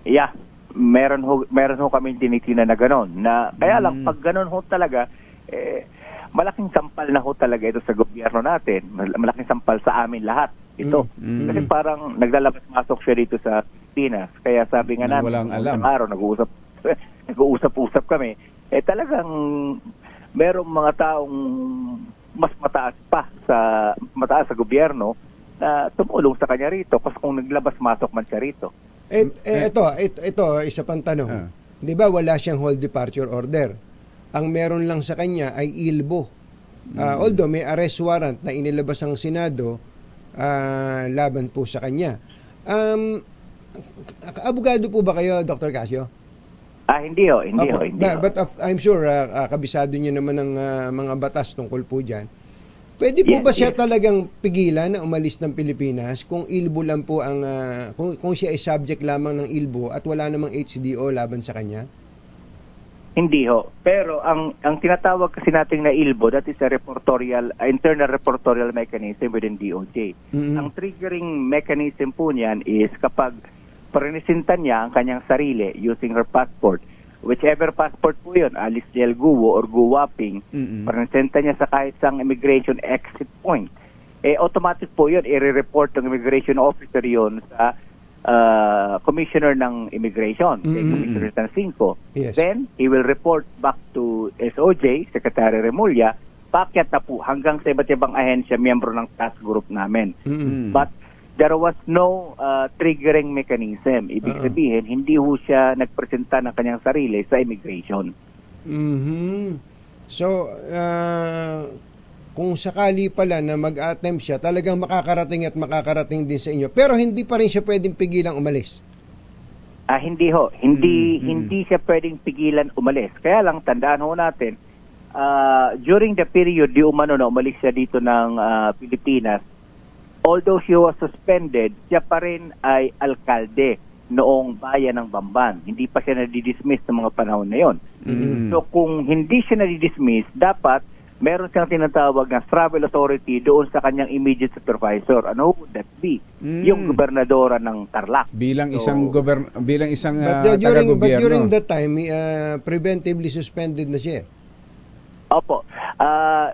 Yeah. Meron ho kami tinitingnan na gano'n. Na, kaya lang, pag gano'n ho talaga, malaking sampal na ho talaga ito sa gobyerno natin. Malaking sampal sa amin lahat ito. Kasi parang naglalabas-masok siya dito sa Pilipinas. Kaya sabi nga namin, walang alam. araw, nag-uusap kami. Talagang merong mga taong mas mataas sa gobyerno na tumulong sa kanya rito kasi kung naglabas-masok man siya rito. Ito, isa pang tanong. Di ba wala siyang hold departure order? Ang meron lang sa kanya ay ILBO. Although may arrest warrant na inilabas ang Senado laban po sa kanya. Abogado po ba kayo, Dr. Casio? Hindi ho. But I'm sure kabisado niyo naman ng mga batas tungkol po diyan. Pwede po ba siya talagang pigilan na umalis ng Pilipinas kung ILBO lang po ang kung siya ay subject lamang ng ILBO at wala namang HCDO laban sa kanya? Hindi ho. Pero ang tinatawag kasi nating na ILBO, that is a internal reportorial mechanism within DOJ. Ang triggering mechanism po niyan is kapag presenta niya ang kanyang sarili using her passport. Whichever passport po yun, Alice Del Guo or Guwaping, presenta niya sa kahit sang immigration exit point. Automatic po yun, i-report ng immigration officer yun sa commissioner ng immigration, Commissioner Tancinco. Yes. Then, he will report back to SOJ, Secretary Remulla, pakyat na po hanggang sa iba't ibang ahensya, miyembro ng task group namin. But there was no triggering mechanism. Ibig sabihin, hindi ho siya nagpresenta ng kanyang sarili sa immigration. So, kung sakali pala na mag-attempt siya, talagang makakarating din sa inyo. Pero hindi pa rin siya pwedeng pigilang umalis. Hindi ho. Hindi siya pwedeng pigilan umalis. Kaya lang, tandaan ho natin, during the period di umano na umalis siya dito ng Pilipinas, although she was suspended, siya pa rin ay alkalde noong bayan ng Bamban. Hindi pa siya nadidismiss ng mga panahon na yon. So kung hindi siya nadidismiss, dapat meron siyang tinatawag na travel authority doon sa kanyang immediate supervisor. Ano would that be? Yung gobernadora ng Tarlac. Bilang isang But during that time, preventively suspended na siya. Opo.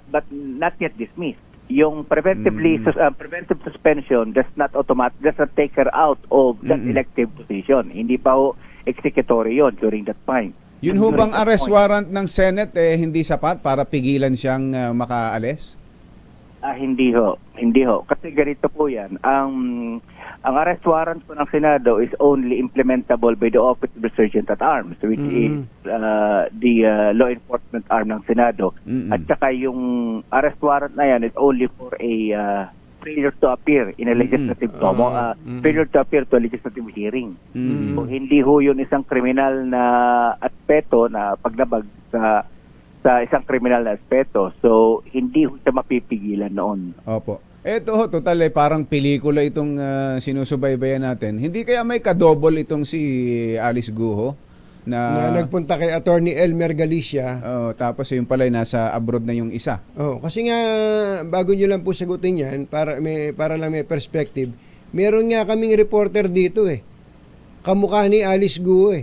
But not yet dismissed. Yung preventive suspension does not take her out of that elective position. Hindi pa ho executory yon during that time. Yun ho bang arrest warrant ng Senate hindi sapat para pigilan siyang makaalis? Hindi ho. Kasi ganito po yan. Ang arrest warrant po ng Senado is only implementable by the Office of the Sergeant at Arms, which is the law enforcement arm ng Senado. At saka yung arrest warrant na yan is only for a failure to appear in a legislative failure to appear to a legislative hearing. So, hindi ho yun isang kriminal na aspeto na paglabag sa isang kriminal na aspeto. So, hindi ho siya mapipigilan noon. Opo. Ito ho, total parang pelikula itong sinusubaybayan natin. Hindi kaya may kadouble itong si Alice Guo na nagpunta kay Attorney Elmer Galicia. Tapos yung pala nasa abroad na yung isa. Kasi nga bago nyo lang po sagutin yan, para lang may perspective, meron nga kaming reporter dito kamukha ni Alice Guo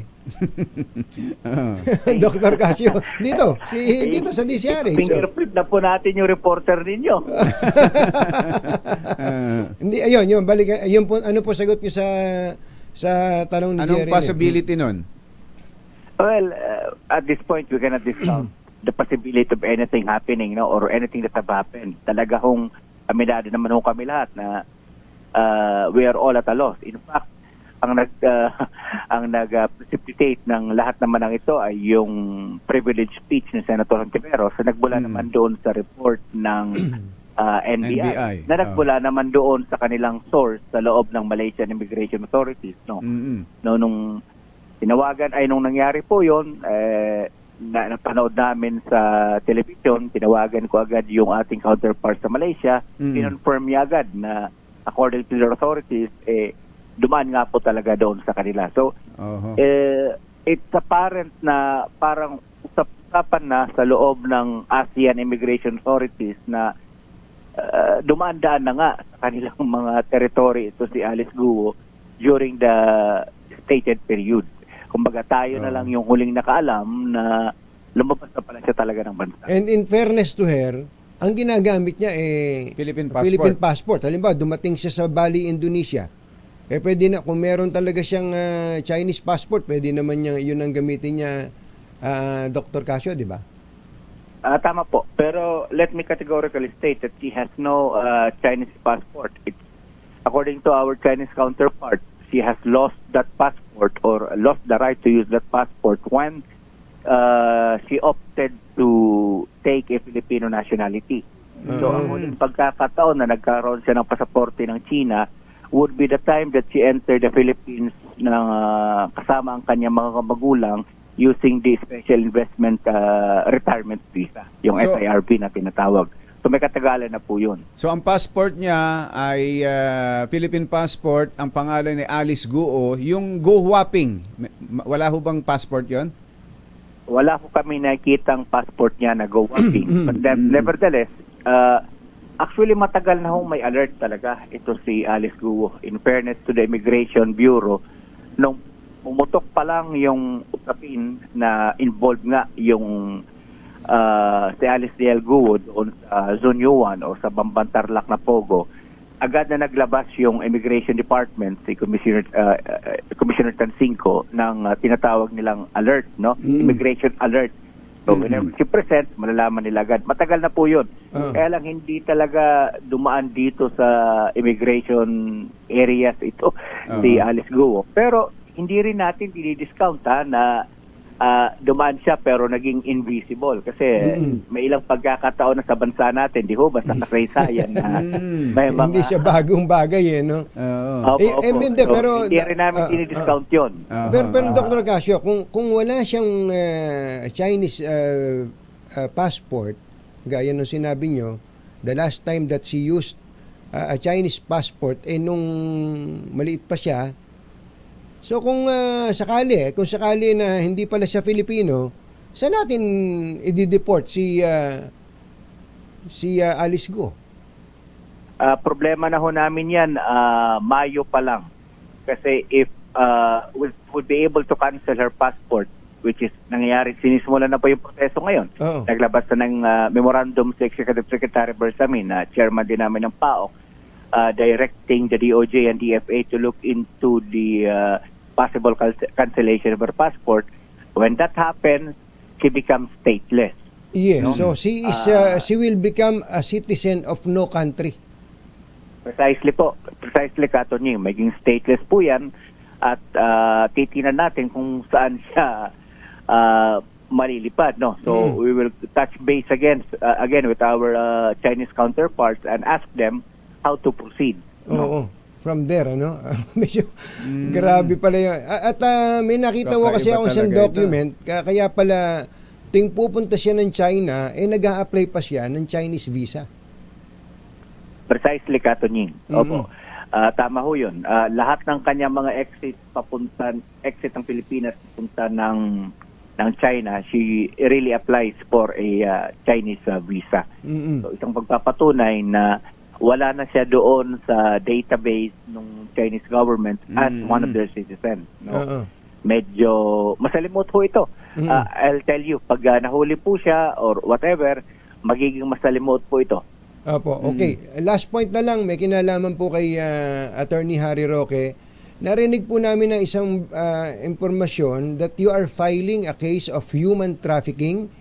Dr. Casio, dito sa DCRH. Fingerprint na po natin yung reporter ninyo. Hindi, ayun, balik, ayun po, ano po sagot nyo sa tanong ni Jerry? Anong possibility nun? Well, at this point, we cannot discount the possibility of anything happening, or anything that have happened. Talaga hong aminado naman ho kami lahat na we are all at a loss. In fact, ang nag-precipitate ng lahat naman ng ito ay yung privilege speech ni Senator Hontiveros na nagbula naman doon sa report ng NBI, na nagmula naman doon sa kanilang source sa loob ng Malaysian Immigration Authorities. No, nung tinawagan ay nung nangyari po yon, napanood namin sa television, tinawagan ko agad yung ating counterpart sa Malaysia, kinonfirm niya agad na according to the authorities, dumaan nga po talaga doon sa kanila. So, it's apparent na parang usapan na sa loob ng ASEAN Immigration Authorities na dumaan-daan na nga sa kanilang mga territory ito si Alice Guo during the stated period. Kumbaga tayo na lang yung huling nakaalam na lumabas na pala siya talaga ng bansa. And in fairness to her, ang ginagamit niya Philippine passport. Halimbawa, dumating siya sa Bali, Indonesia. Pwede na, kung meron talaga siyang Chinese passport, pwede naman niya, yun ang gamitin niya, Dr. Casio, di ba? Tama po. Pero let me categorically state that she has no Chinese passport. According to our Chinese counterpart, she has lost that passport or lost the right to use that passport when she opted to take a Filipino nationality. So, ang huling pagkakataon na nagkaroon siya ng pasaporte ng China would be the time that she entered the Philippines ng kasama ang kanyang mga magulang using the Special Investment Retirement Visa, yung SIRV na tinatawag. So may katagalan na po yun. So ang passport niya ay Philippine passport, ang pangalan ni Alice Guo, yung Go Huaping. Wala ho bang passport yon? Wala ho kami nakikitang passport niya na Go Huaping. But then, nevertheless, actually matagal na ho may alert talaga ito si Alice Guo. In fairness to the Immigration Bureau, nung umutok pa lang yung usapin na involved nga yung si Alice Del Guo doon sa Zone 1 o sa Bambantarlac na Pogo, agad na naglabas yung Immigration Department, si Commissioner Tansinco, ng tinatawag nilang alert, no? Immigration alert. So whenever she presents, malalaman nila agad. Matagal na po yun. Kaya lang hindi talaga dumaan dito sa immigration areas ito si Alice Guo. Pero hindi rin natin dinidiscount na dumaan siya pero naging invisible kasi may ilang pagkakataon na sa bansa natin, di ho, basta kasaysayan na may mga... Hindi siya bagong bagay no? Pero hindi rin namin dinidiscount yun. Pero Dr. Casio, kung wala siyang Chinese passport, gaya ng sinabi nyo, the last time that she used a Chinese passport, nung maliit pa siya. So kung sakali na hindi pala siya Filipino, saan natin i-deport si Alice Guo? Problema na ho namin yan, Mayo pa lang. Kasi if we would be able to cancel her passport, which is nangyayari, sinisimulan na po yung proseso ngayon. Naglabas na ng memorandum si Executive Secretary Bersamin, chairman din namin ng PAOK, directing the DOJ and DFA to look into the possible cancellation of her passport. When that happens, she becomes stateless. Yes, no? So she will become a citizen of no country. Precisely po. Precisely, Katony. Maging stateless po yan at titinan natin kung saan siya malilipad. No? So we will touch base again with our Chinese counterparts and ask them how to proceed. Oo. From there, medyo grabe pala yun. At may nakita ko kasi ako isang document, kaya pala ting pupunta siya ng China, nag-a-apply pa siya ng Chinese visa. Precisely, Katonying. Opo. Tama ho yun. Lahat ng kanya mga exit ng Pilipinas papunta ng China, she really applies for a Chinese visa. So isang pagpapatunay na wala na siya doon sa database ng Chinese government as one of their citizens. No? Medyo masalimot ho ito. I'll tell you, pag nahuli po siya or whatever, magiging masalimot po ito. Opo, okay. Last point na lang, may kinalaman po kay Attorney Harry Roque. Narinig po namin ng isang impormasyon that you are filing a case of human trafficking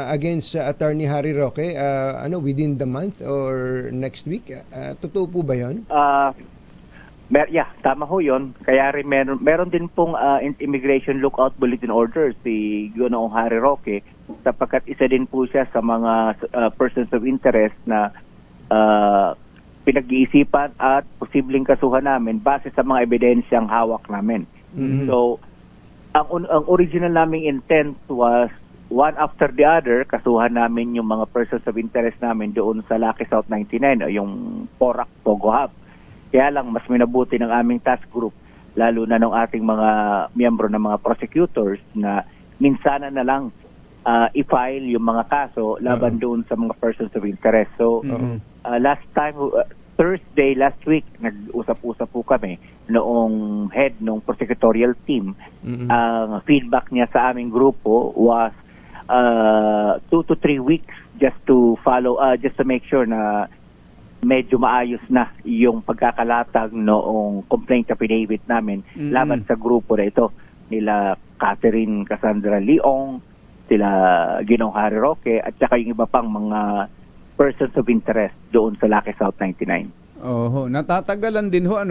against Attorney Harry Roque within the month or next week. Totoo po ba 'yon? Tama ho yun. Kaya rin meron din pong immigration lookout bulletin orders si Ginoong Harry Roque, sapagkat isa din po siya sa mga persons of interest na pinag-iisipan at posibleng kasuhan namin base sa mga ebidensyang hawak namin. So, ang original naming intent was one after the other, kasuhan namin yung mga persons of interest namin doon sa Lucky South 99 o yung Porac Pogo Hub. Kaya lang, mas minabuti ng aming task group, lalo na ng ating mga miyembro ng mga prosecutors, na minsana na lang i-file yung mga kaso laban doon sa mga persons of interest. So, last time, Thursday last week, nag-usap-usap po kami noong head ng prosecutorial team. Ang feedback niya sa aming grupo was 2 to 3 weeks just to follow, just to make sure na medyo maayos na yung pagkakalatag noong complaint affidavit namin laban sa grupo na ito. Nila Catherine Cassandra Leong, sila Ginoong Harry Roque, at saka yung iba pang mga persons of interest doon sa Lucky South 99. Natatagalan din ho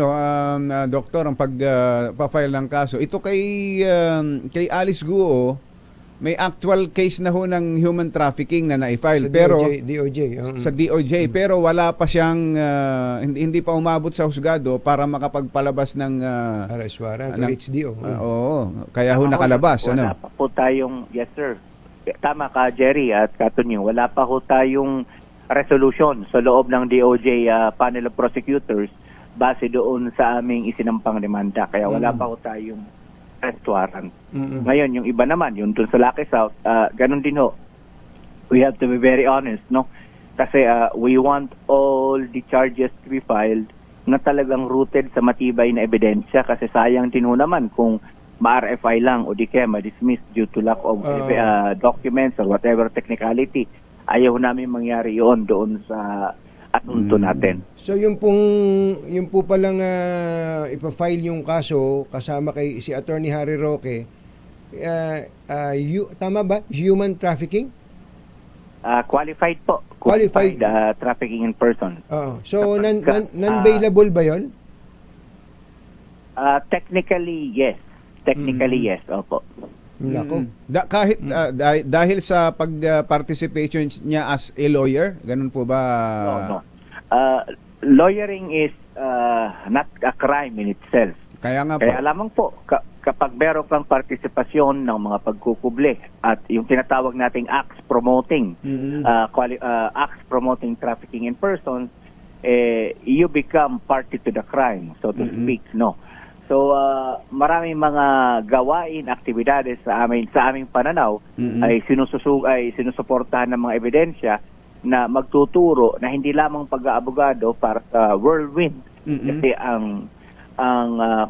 doktor ang pag-file ng kaso. Ito kay Alice Guo, may actual case na ho ng human trafficking na na-file Sa pero DOJ. sa DOJ pero wala pa siyang hindi pa umabot sa husgado para makapagpalabas ng arrest warrant o ng- HDO. kaya ho nakalabas Wala pa po tayong, yes sir, tama ka Jerry at Katunyo, wala pa ho tayong resolution sa loob ng DOJ panel of prosecutors base doon sa aming isinampang demanda. Kaya wala pa ho tayong arrest warrant. Ngayon, yung iba naman, yung dun sa Lucky South, ganun din ho. We have to be very honest, no? Kasi we want all the charges to be filed na talagang rooted sa matibay na ebidensya, kasi sayang din ho naman kung ma-RFI lang o di kaya ma-dismiss due to lack of documents or whatever technicality. Ayaw namin mangyari yun doon sa asunto natin. So yung po palang ipa-file yung kaso kasama kay si Attorney Harry Roque, tama ba? Human trafficking? Qualified po. Qualified. Trafficking in person. So non-bailable ba 'yon? Technically, yes. Yes, opo. Nako. Kahit dahil sa pag-participation niya as a lawyer, ganun po ba? No. Lawyering is not a crime in itself. Kaya nga po. Kaya lamang po, kapag meron kang partisipasyon ng mga pagkukuble at yung tinatawag nating acts promoting acts promoting trafficking in persons, you become party to the crime, so to speak, no? So maraming mga gawain, aktibidades sa aming pananaw ay sinusuportahan ng mga ebidensya na magtuturo na hindi lamang pag-aabogado para sa whirlwind. Kasi ang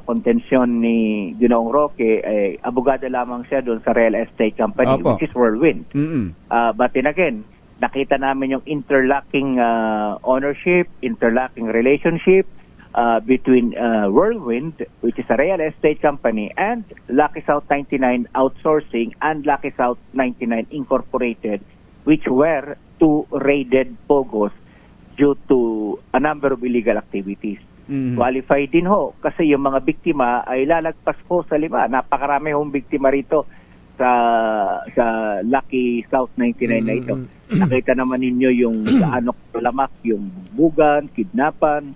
kontensyon ni Ginoong Roque ay abogado lamang siya doon sa real estate company, which is whirlwind. But then again, nakita namin yung interlocking ownership, interlocking relationship between Whirlwind, which is a real estate company, and Lucky South 99 Outsourcing and Lucky South 99 Incorporated, which were two raided pogos due to a number of illegal activities. Qualified din ho kasi yung mga biktima ay lalagpas po sa 5. Napakarami hong biktima rito sa Lucky South 99 na ito. Nakita naman ninyo yung gaano kalamak yung bugan, kidnapan,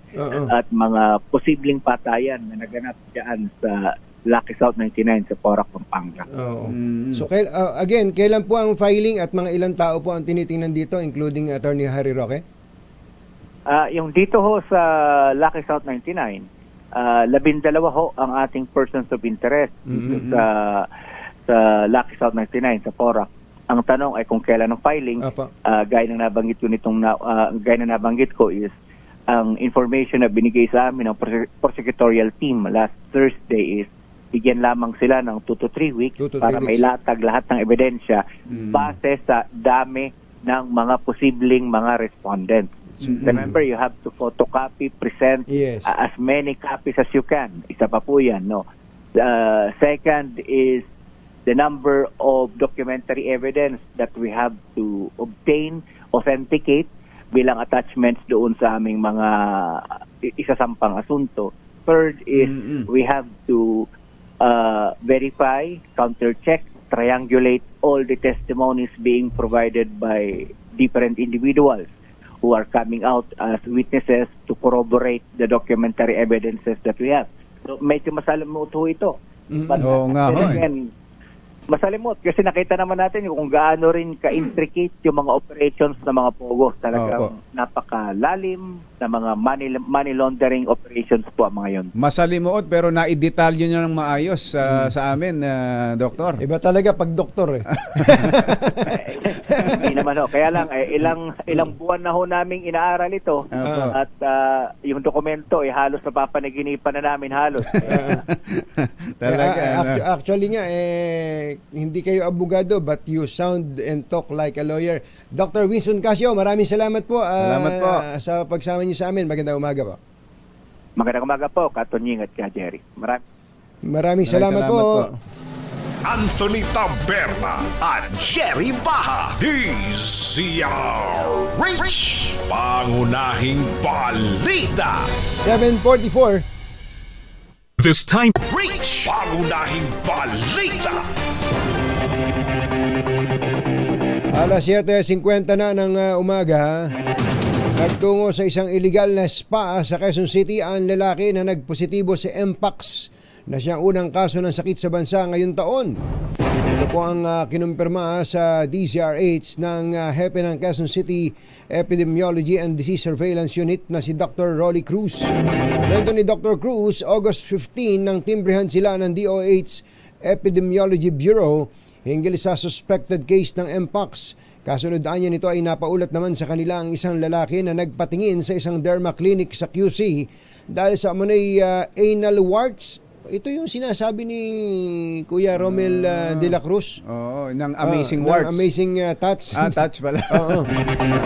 at mga posibleng patayan na naganap diyan sa Lucky South 99 sa Porac, Pampanga. So again, kailan po ang filing at mga ilang tao po ang tinitingnan dito, including Attorney Harry Roque? Yung dito ho sa Lucky South 99, 12 ho ang ating persons of interest dito sa Lucky South 99 sa Porac. Ang tanong ay kung kailan ang filing. Gaya na nabanggit ko gaya na nabanggit ko is ang information na binigay sa amin ng prosecutorial team last Thursday is bigyan lamang sila ng 2 to 3 weeks para mailatag lahat ng ebidensya base sa dami ng mga posibleng mga respondents. Remember, you have to photocopy, present as many copies as you can. Isa pa po yan, no? Second is the number of documentary evidence that we have to obtain, authenticate bilang attachments doon sa aming mga isasampang asunto. third is we have to verify, counter-check, triangulate all the testimonies being provided by different individuals who are coming out as witnesses to corroborate the documentary evidences that we have. So medyo masalimot ho ito. But Oo nga ho, again, masalimot kasi nakita naman natin kung gaano rin ka-intricate yung mga operations ng mga pogo. Talagang napakalalim na mga money laundering operations po ang mga yon. Masalimuot pero naidetalyo niyo ng maayos sa amin, Doktor. Iba talaga pag doktor eh. Hindi naman ho. Kaya lang, ilang buwan na ho naming inaaral ito. At yung dokumento, halos napapanaginipan na namin halos. Talaga. Actually nga, hindi kayo abogado but you sound and talk like a lawyer. Dr. Winston Casio, maraming salamat po, Salamat po. Sa pagsama niyo sa amin. Magandang umaga po. Magandang umaga po, Katonying at ka Jerry. Maraming salamat po. Anthony Taberna at Jerry Baha, DZRH, pangunahing balita. 7:44. This time, reach, pangunahing balita. Alas 7:50 na ng umaga, nagtungo sa isang illegal na spa sa Quezon City ang lalaki na nagpositibo sa Mpox na siyang unang kaso ng sakit sa bansa ngayong taon. Ito po ang kinumpirma sa DZRH ng hepe ng Quezon City Epidemiology and Disease Surveillance Unit na si Dr. Rolly Cruz. Kwento ni Dr. Cruz, August 15 nang timbrihan sila ng DOH Epidemiology Bureau hinggil sa suspected case ng Mpox. Kasunod niya nito ay napaulat naman sa kanila ang isang lalaki na nagpatingin sa isang derma clinic sa QC dahil sa umano'y anal warts. Ito yung sinasabi ni Kuya Romel de la Cruz. Oo, ng amazing warts. Ng amazing touch. Touch pala. Oo.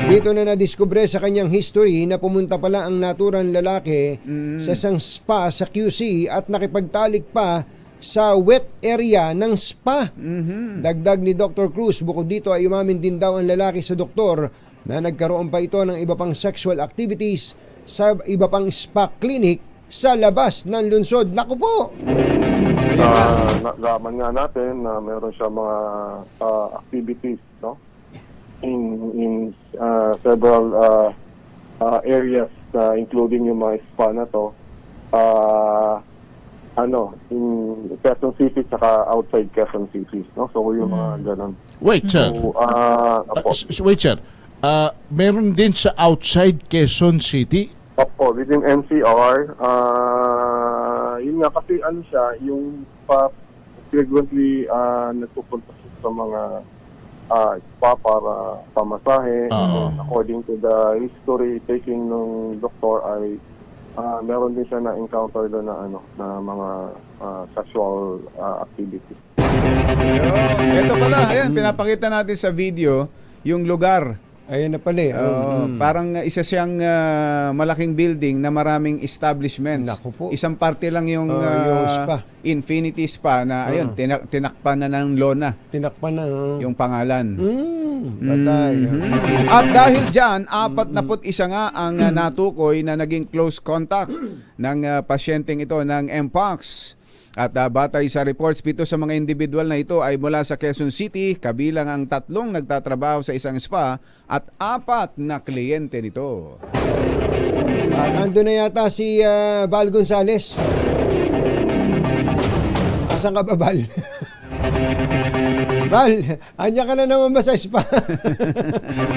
Dito na nadiskubre sa kanyang history na pumunta pala ang naturang lalaki sa isang spa sa QC at nakipagtalik pa sa wet area ng spa. Dagdag ni Dr. Cruz, bukod dito ay umamin din daw ang lalaki sa doktor na nagkaroon pa ito ng iba pang sexual activities sa iba pang spa clinic sa labas ng lungsod. Naku po! Nalaman nga natin na meron siya mga activities, no? In several areas, including yung mga spa na to. In Quezon City saka outside Quezon City, no? So yung mga ganun. Wait, sir. Wait, sir. Meron din sa outside Quezon City? Opo, within NCR. Yun nga kasi siya, yung frequently nagpupunta sa mga spa para pamasahe. According to the history taking ng doktor ay meron din siya na-encounter doon na mga sexual activity. Ito pala, ayan, pinapakita natin sa video yung lugar. Ayun na pala. Parang isa siyang malaking building na maraming establishments. Naku po. Isang parte lang yung spa. Infinity Spa na ayun, tinakpan na ng lona. Tinakpan na. Yung pangalan. Patay. At dahil dyan, 41 nga ang natukoy na naging close contact ng pasyenteng ito ng Mpox. At batay sa reports, 7 sa mga individual na ito ay mula sa Quezon City, kabilang ang 3 nagtatrabaho sa isang spa at 4 na kliyente nito. At ando na yata si Val Gonzales. Asan ka ba, Val? Val, anya ka na naman ba sa spa?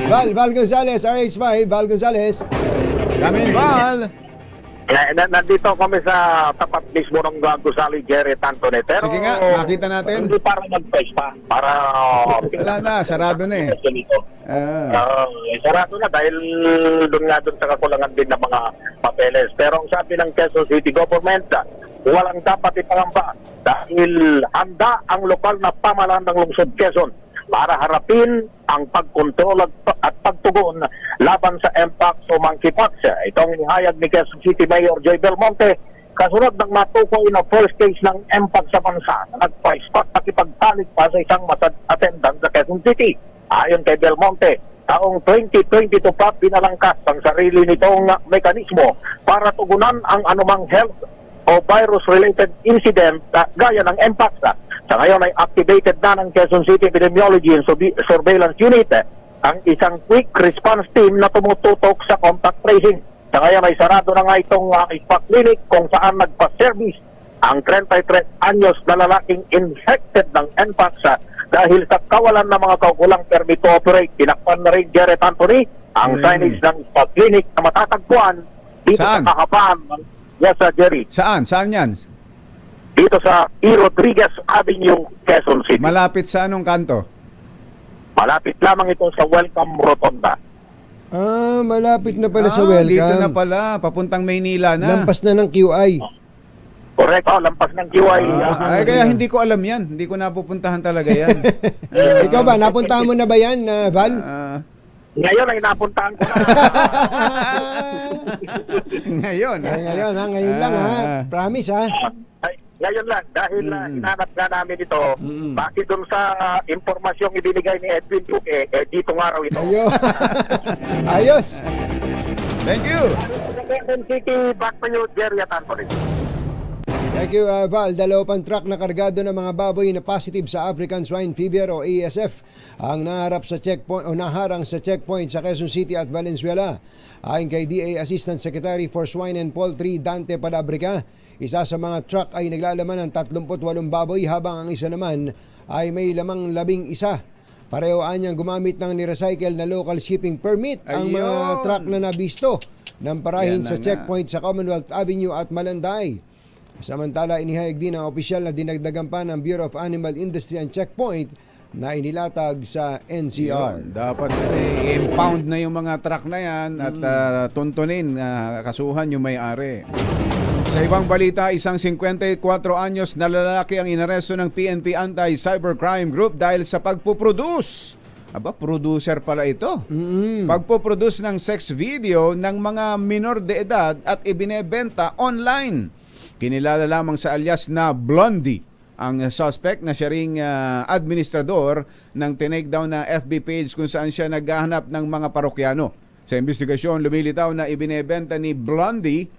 Val Gonzales, RH5, Val Gonzales. Come in, Val! Nandito kami sa tapat mismo ng Gusali Jerry Tantone. Pero sige nga, makita natin. Hindi para mag-pa. Para wala na, sarado na eh. Sarado na dahil doon sa kakulangan din ng mga papeles. Pero ang sabi ng Quezon City Government, walang dapat ipangamba dahil handa ang lokal na pamahalaan ng lungsod Quezon para harapin ang pagkontrol at pagtugon laban sa Mpox o monkeypox. Itong inihayag ni Quezon City Mayor Joy Belmonte kasunod ng matukoy na first case ng Mpox sa bansa na nagpa-spot nakipagtalik pa sa isang attendant sa Quezon City. Ayon kay Belmonte, taong 2022 pa pinalangkas ang sarili nitong mekanismo para tugunan ang anumang health o virus-related incident gaya ng Mpox. Sa ngayon ay activated na ng Quezon City Epidemiology and Surveillance Unit ang isang quick response team na tumututok sa contact tracing. Sa ngayon ay sarado na nga itong spa clinic kung saan nagpa-service ang 33 anyos na lalaking infected ng Mpox dahil sa kawalan ng mga kaukulang permit to operate. Tinakpan na rin Jared Anthony ang signage ng spa clinic na matatagpuan dito sa kahabaan ng Jerry. Saan? Saan yan? Dito sa E. Rodriguez Avenue, Quezon City. Malapit sa anong kanto? Malapit lamang ito sa Welcome Rotonda. Malapit na pala sa welcome. Dito na pala, papuntang Maynila na. Lampas na ng QI. Correct, lampas ng QI. Kaya hindi ko alam yan. Hindi ko napupuntahan talaga yan. Ikaw ba, napuntahan mo na ba yan, Val? Ngayon ay napuntahan ko na. Ngayon ngayon lang ha. Promise ha. Ngayon lang, dahil hinanap nga namin ito, bakit dun sa impormasyong ibinigay ni Edwin Duque, dito nga raw ito. Ayos. Thank you. Quezon City, back to you, Jerry at Anthony. Thank you, Val. Dalawa pang truck na kargado ng mga baboy na positive sa African Swine Fever o ASF ang naharap sa checkpoint o naharang sa checkpoint sa Quezon City at Valenzuela. Ayon kay DA Assistant Secretary for Swine and Poultry Dante Palabrica, isa sa mga truck ay naglalaman ng 38 baboy habang ang isa naman ay may lamang 11. Pareho anyang gumamit ng ni-recycle na local shipping permit ang mga truck na nabisto ng parahin sa checkpoint sa Commonwealth Avenue at Malanday. Samantala, inihayag din ng opisyal na dinagdagan pa ng Bureau of Animal Industry and Checkpoint na inilatag sa NCR. Dapat i-impound na yung mga truck na yan at tuntunin, kasuhan yung may-ari. Sa ibang balita, isang 54 anyos na lalaki ang inaresto ng PNP Anti-Cybercrime Group dahil sa pagpuproduce. Producer pala ito. Pagpuproduce ng sex video ng mga minor de edad at ibinebenta online. Kinilala lamang sa alias na Blondie ang suspect na siya ring administrador ng tinake-down na FB page kung saan siya naghahanap ng mga parokyano. Sa investigasyon, lumilitaw na ibinebenta ni Blondie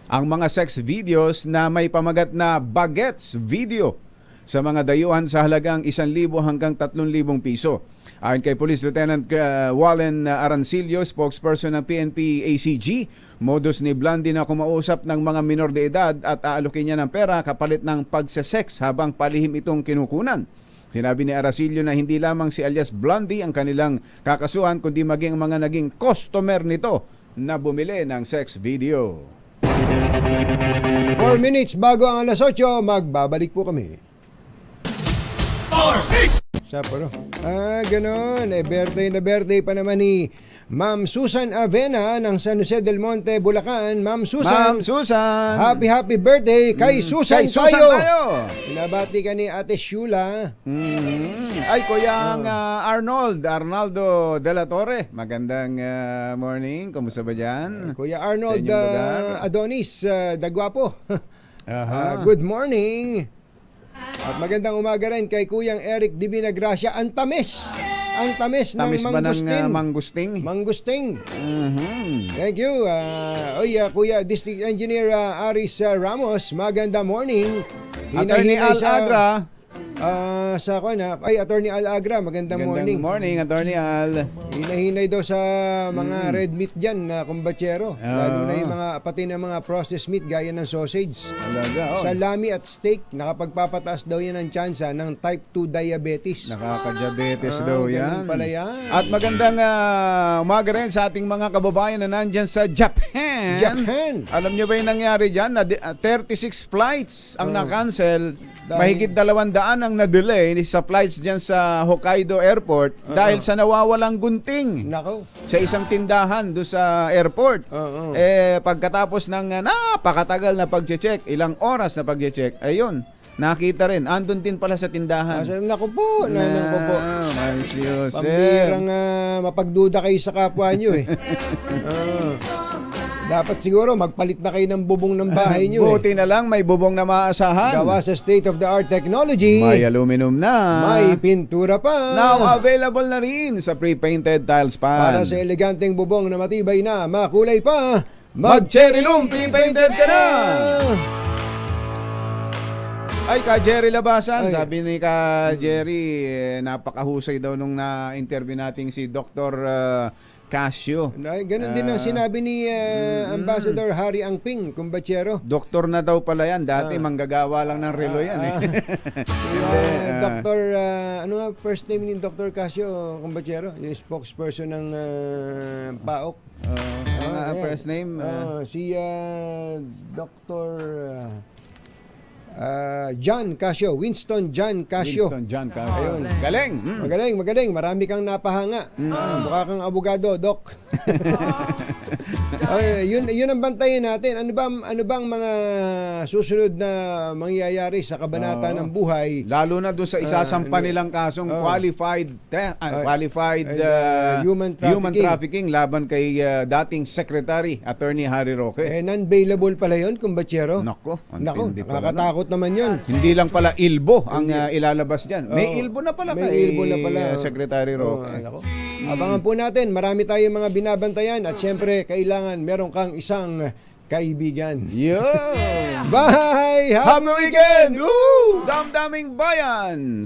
ang mga sex videos na may pamagat na bagets video sa mga dayuhan sa halagang 1,000 hanggang 3,000 piso. Ayon kay Police Lieutenant Wallen Arancillo, spokesperson ng PNP ACG, modus ni Blondie na kumausap ng mga minor de edad at aalokin niya ng pera kapalit ng pagsesex habang palihim itong kinukunan. Sinabi ni Arancillo na hindi lamang si alias Blondie ang kanilang kakasuhan kundi maging mga naging customer nito na bumili ng sex video. 4 minutes bago ang alas 8, magbabalik po kami. Saparo. Ganon. Birthday pa naman ni Ma'am Susan Avena ng San Jose del Monte, Bulacan. Ma'am Susan. Happy birthday kay Susan tayo. Pinabati ka ni Ate Shula. Ay, Kuyang Arnaldo de la Torre. Magandang morning. Kumusta ba dyan? Kuya Arnold Adonis Dagwapo. Good morning. At magandang umaga rin kay Kuyang Eric Divina Gracia. Ang tamis ng mangustin. Mangustin. Thank you. Kuya District Engineer Aris Ramos, magandang morning. Attorney Al Agra. Attorney Al Agra, magandang morning. Morning, Attorney Al. Hinahinay daw sa mga red meat dyan na kumbatsero. Lalo na yung pati ng mga processed meat gaya ng sausage. Salami at steak, nakapagpapataas daw yan ng tsansa ng type 2 diabetes. Nakaka-diabetes daw yan. Pala yan. At magandang umaga rin sa ating mga kababayan na nandyan sa Japan. Alam nyo ba yung nangyari dyan? 36 flights ang na-cancel. Mahigit 200 ang na-delay sa flights dyan sa Hokkaido Airport dahil sa nawawalang gunting. Sa isang tindahan doon sa airport. Pagkatapos ng napakatagal na pag-check, ilang oras na pag-check, ayun, nakita rin. Andun din pala sa tindahan. Naku po. Pambirang mapagduda kayo sa kapwa nyo eh. Dapat siguro magpalit na kayo ng bubong ng bahay nyo. Buti na lang may bubong na maasahan. Gawa sa state-of-the-art technology. May aluminum na. May pintura pa. Now available na rin sa pre-painted tiles pan. Para sa eleganteng bubong na matibay na, makulay pa, Mag-cherry lumping painted ka na! Ay, ka Jerry Labasan, sabi ni ka Jerry, napakahusay daw nung na-interview nating si Dr. Casio. Ay, ganun din ang sinabi ni Ambassador Harry Angping, kumbatsero. Doktor na daw pala yan. Dati manggagawa lang ng relo yan. Dr. Ano nga first name ni Dr. Casio, kumbatsero? Yung spokesperson ng PAOK. First name? Si Dr. John Casio, Winston John Casio. Winston John Casio. Ayun. Galing. Magaling. Marami kang napahanga. Mukha kang abogado, Doc. Yun ang bantayan natin. Ano bang mga susunod na mangyayari sa kabanata ng buhay? Lalo na doon sa isasampa nilang kasong qualified human trafficking laban kay dating Secretary Attorney Harry Roque. Non-bailable pala yun, kumbatsero. Nako, nakakatakot naman yun. Hindi lang pala ilbo ang ilalabas dyan. May ilbo na pala kay Secretary Roque. Abangan po natin. Marami tayong mga binabantayan at syempre kailangan meron kang isang kaibigan. Yeah. Bye! Happy weekend! Damdaming bayan!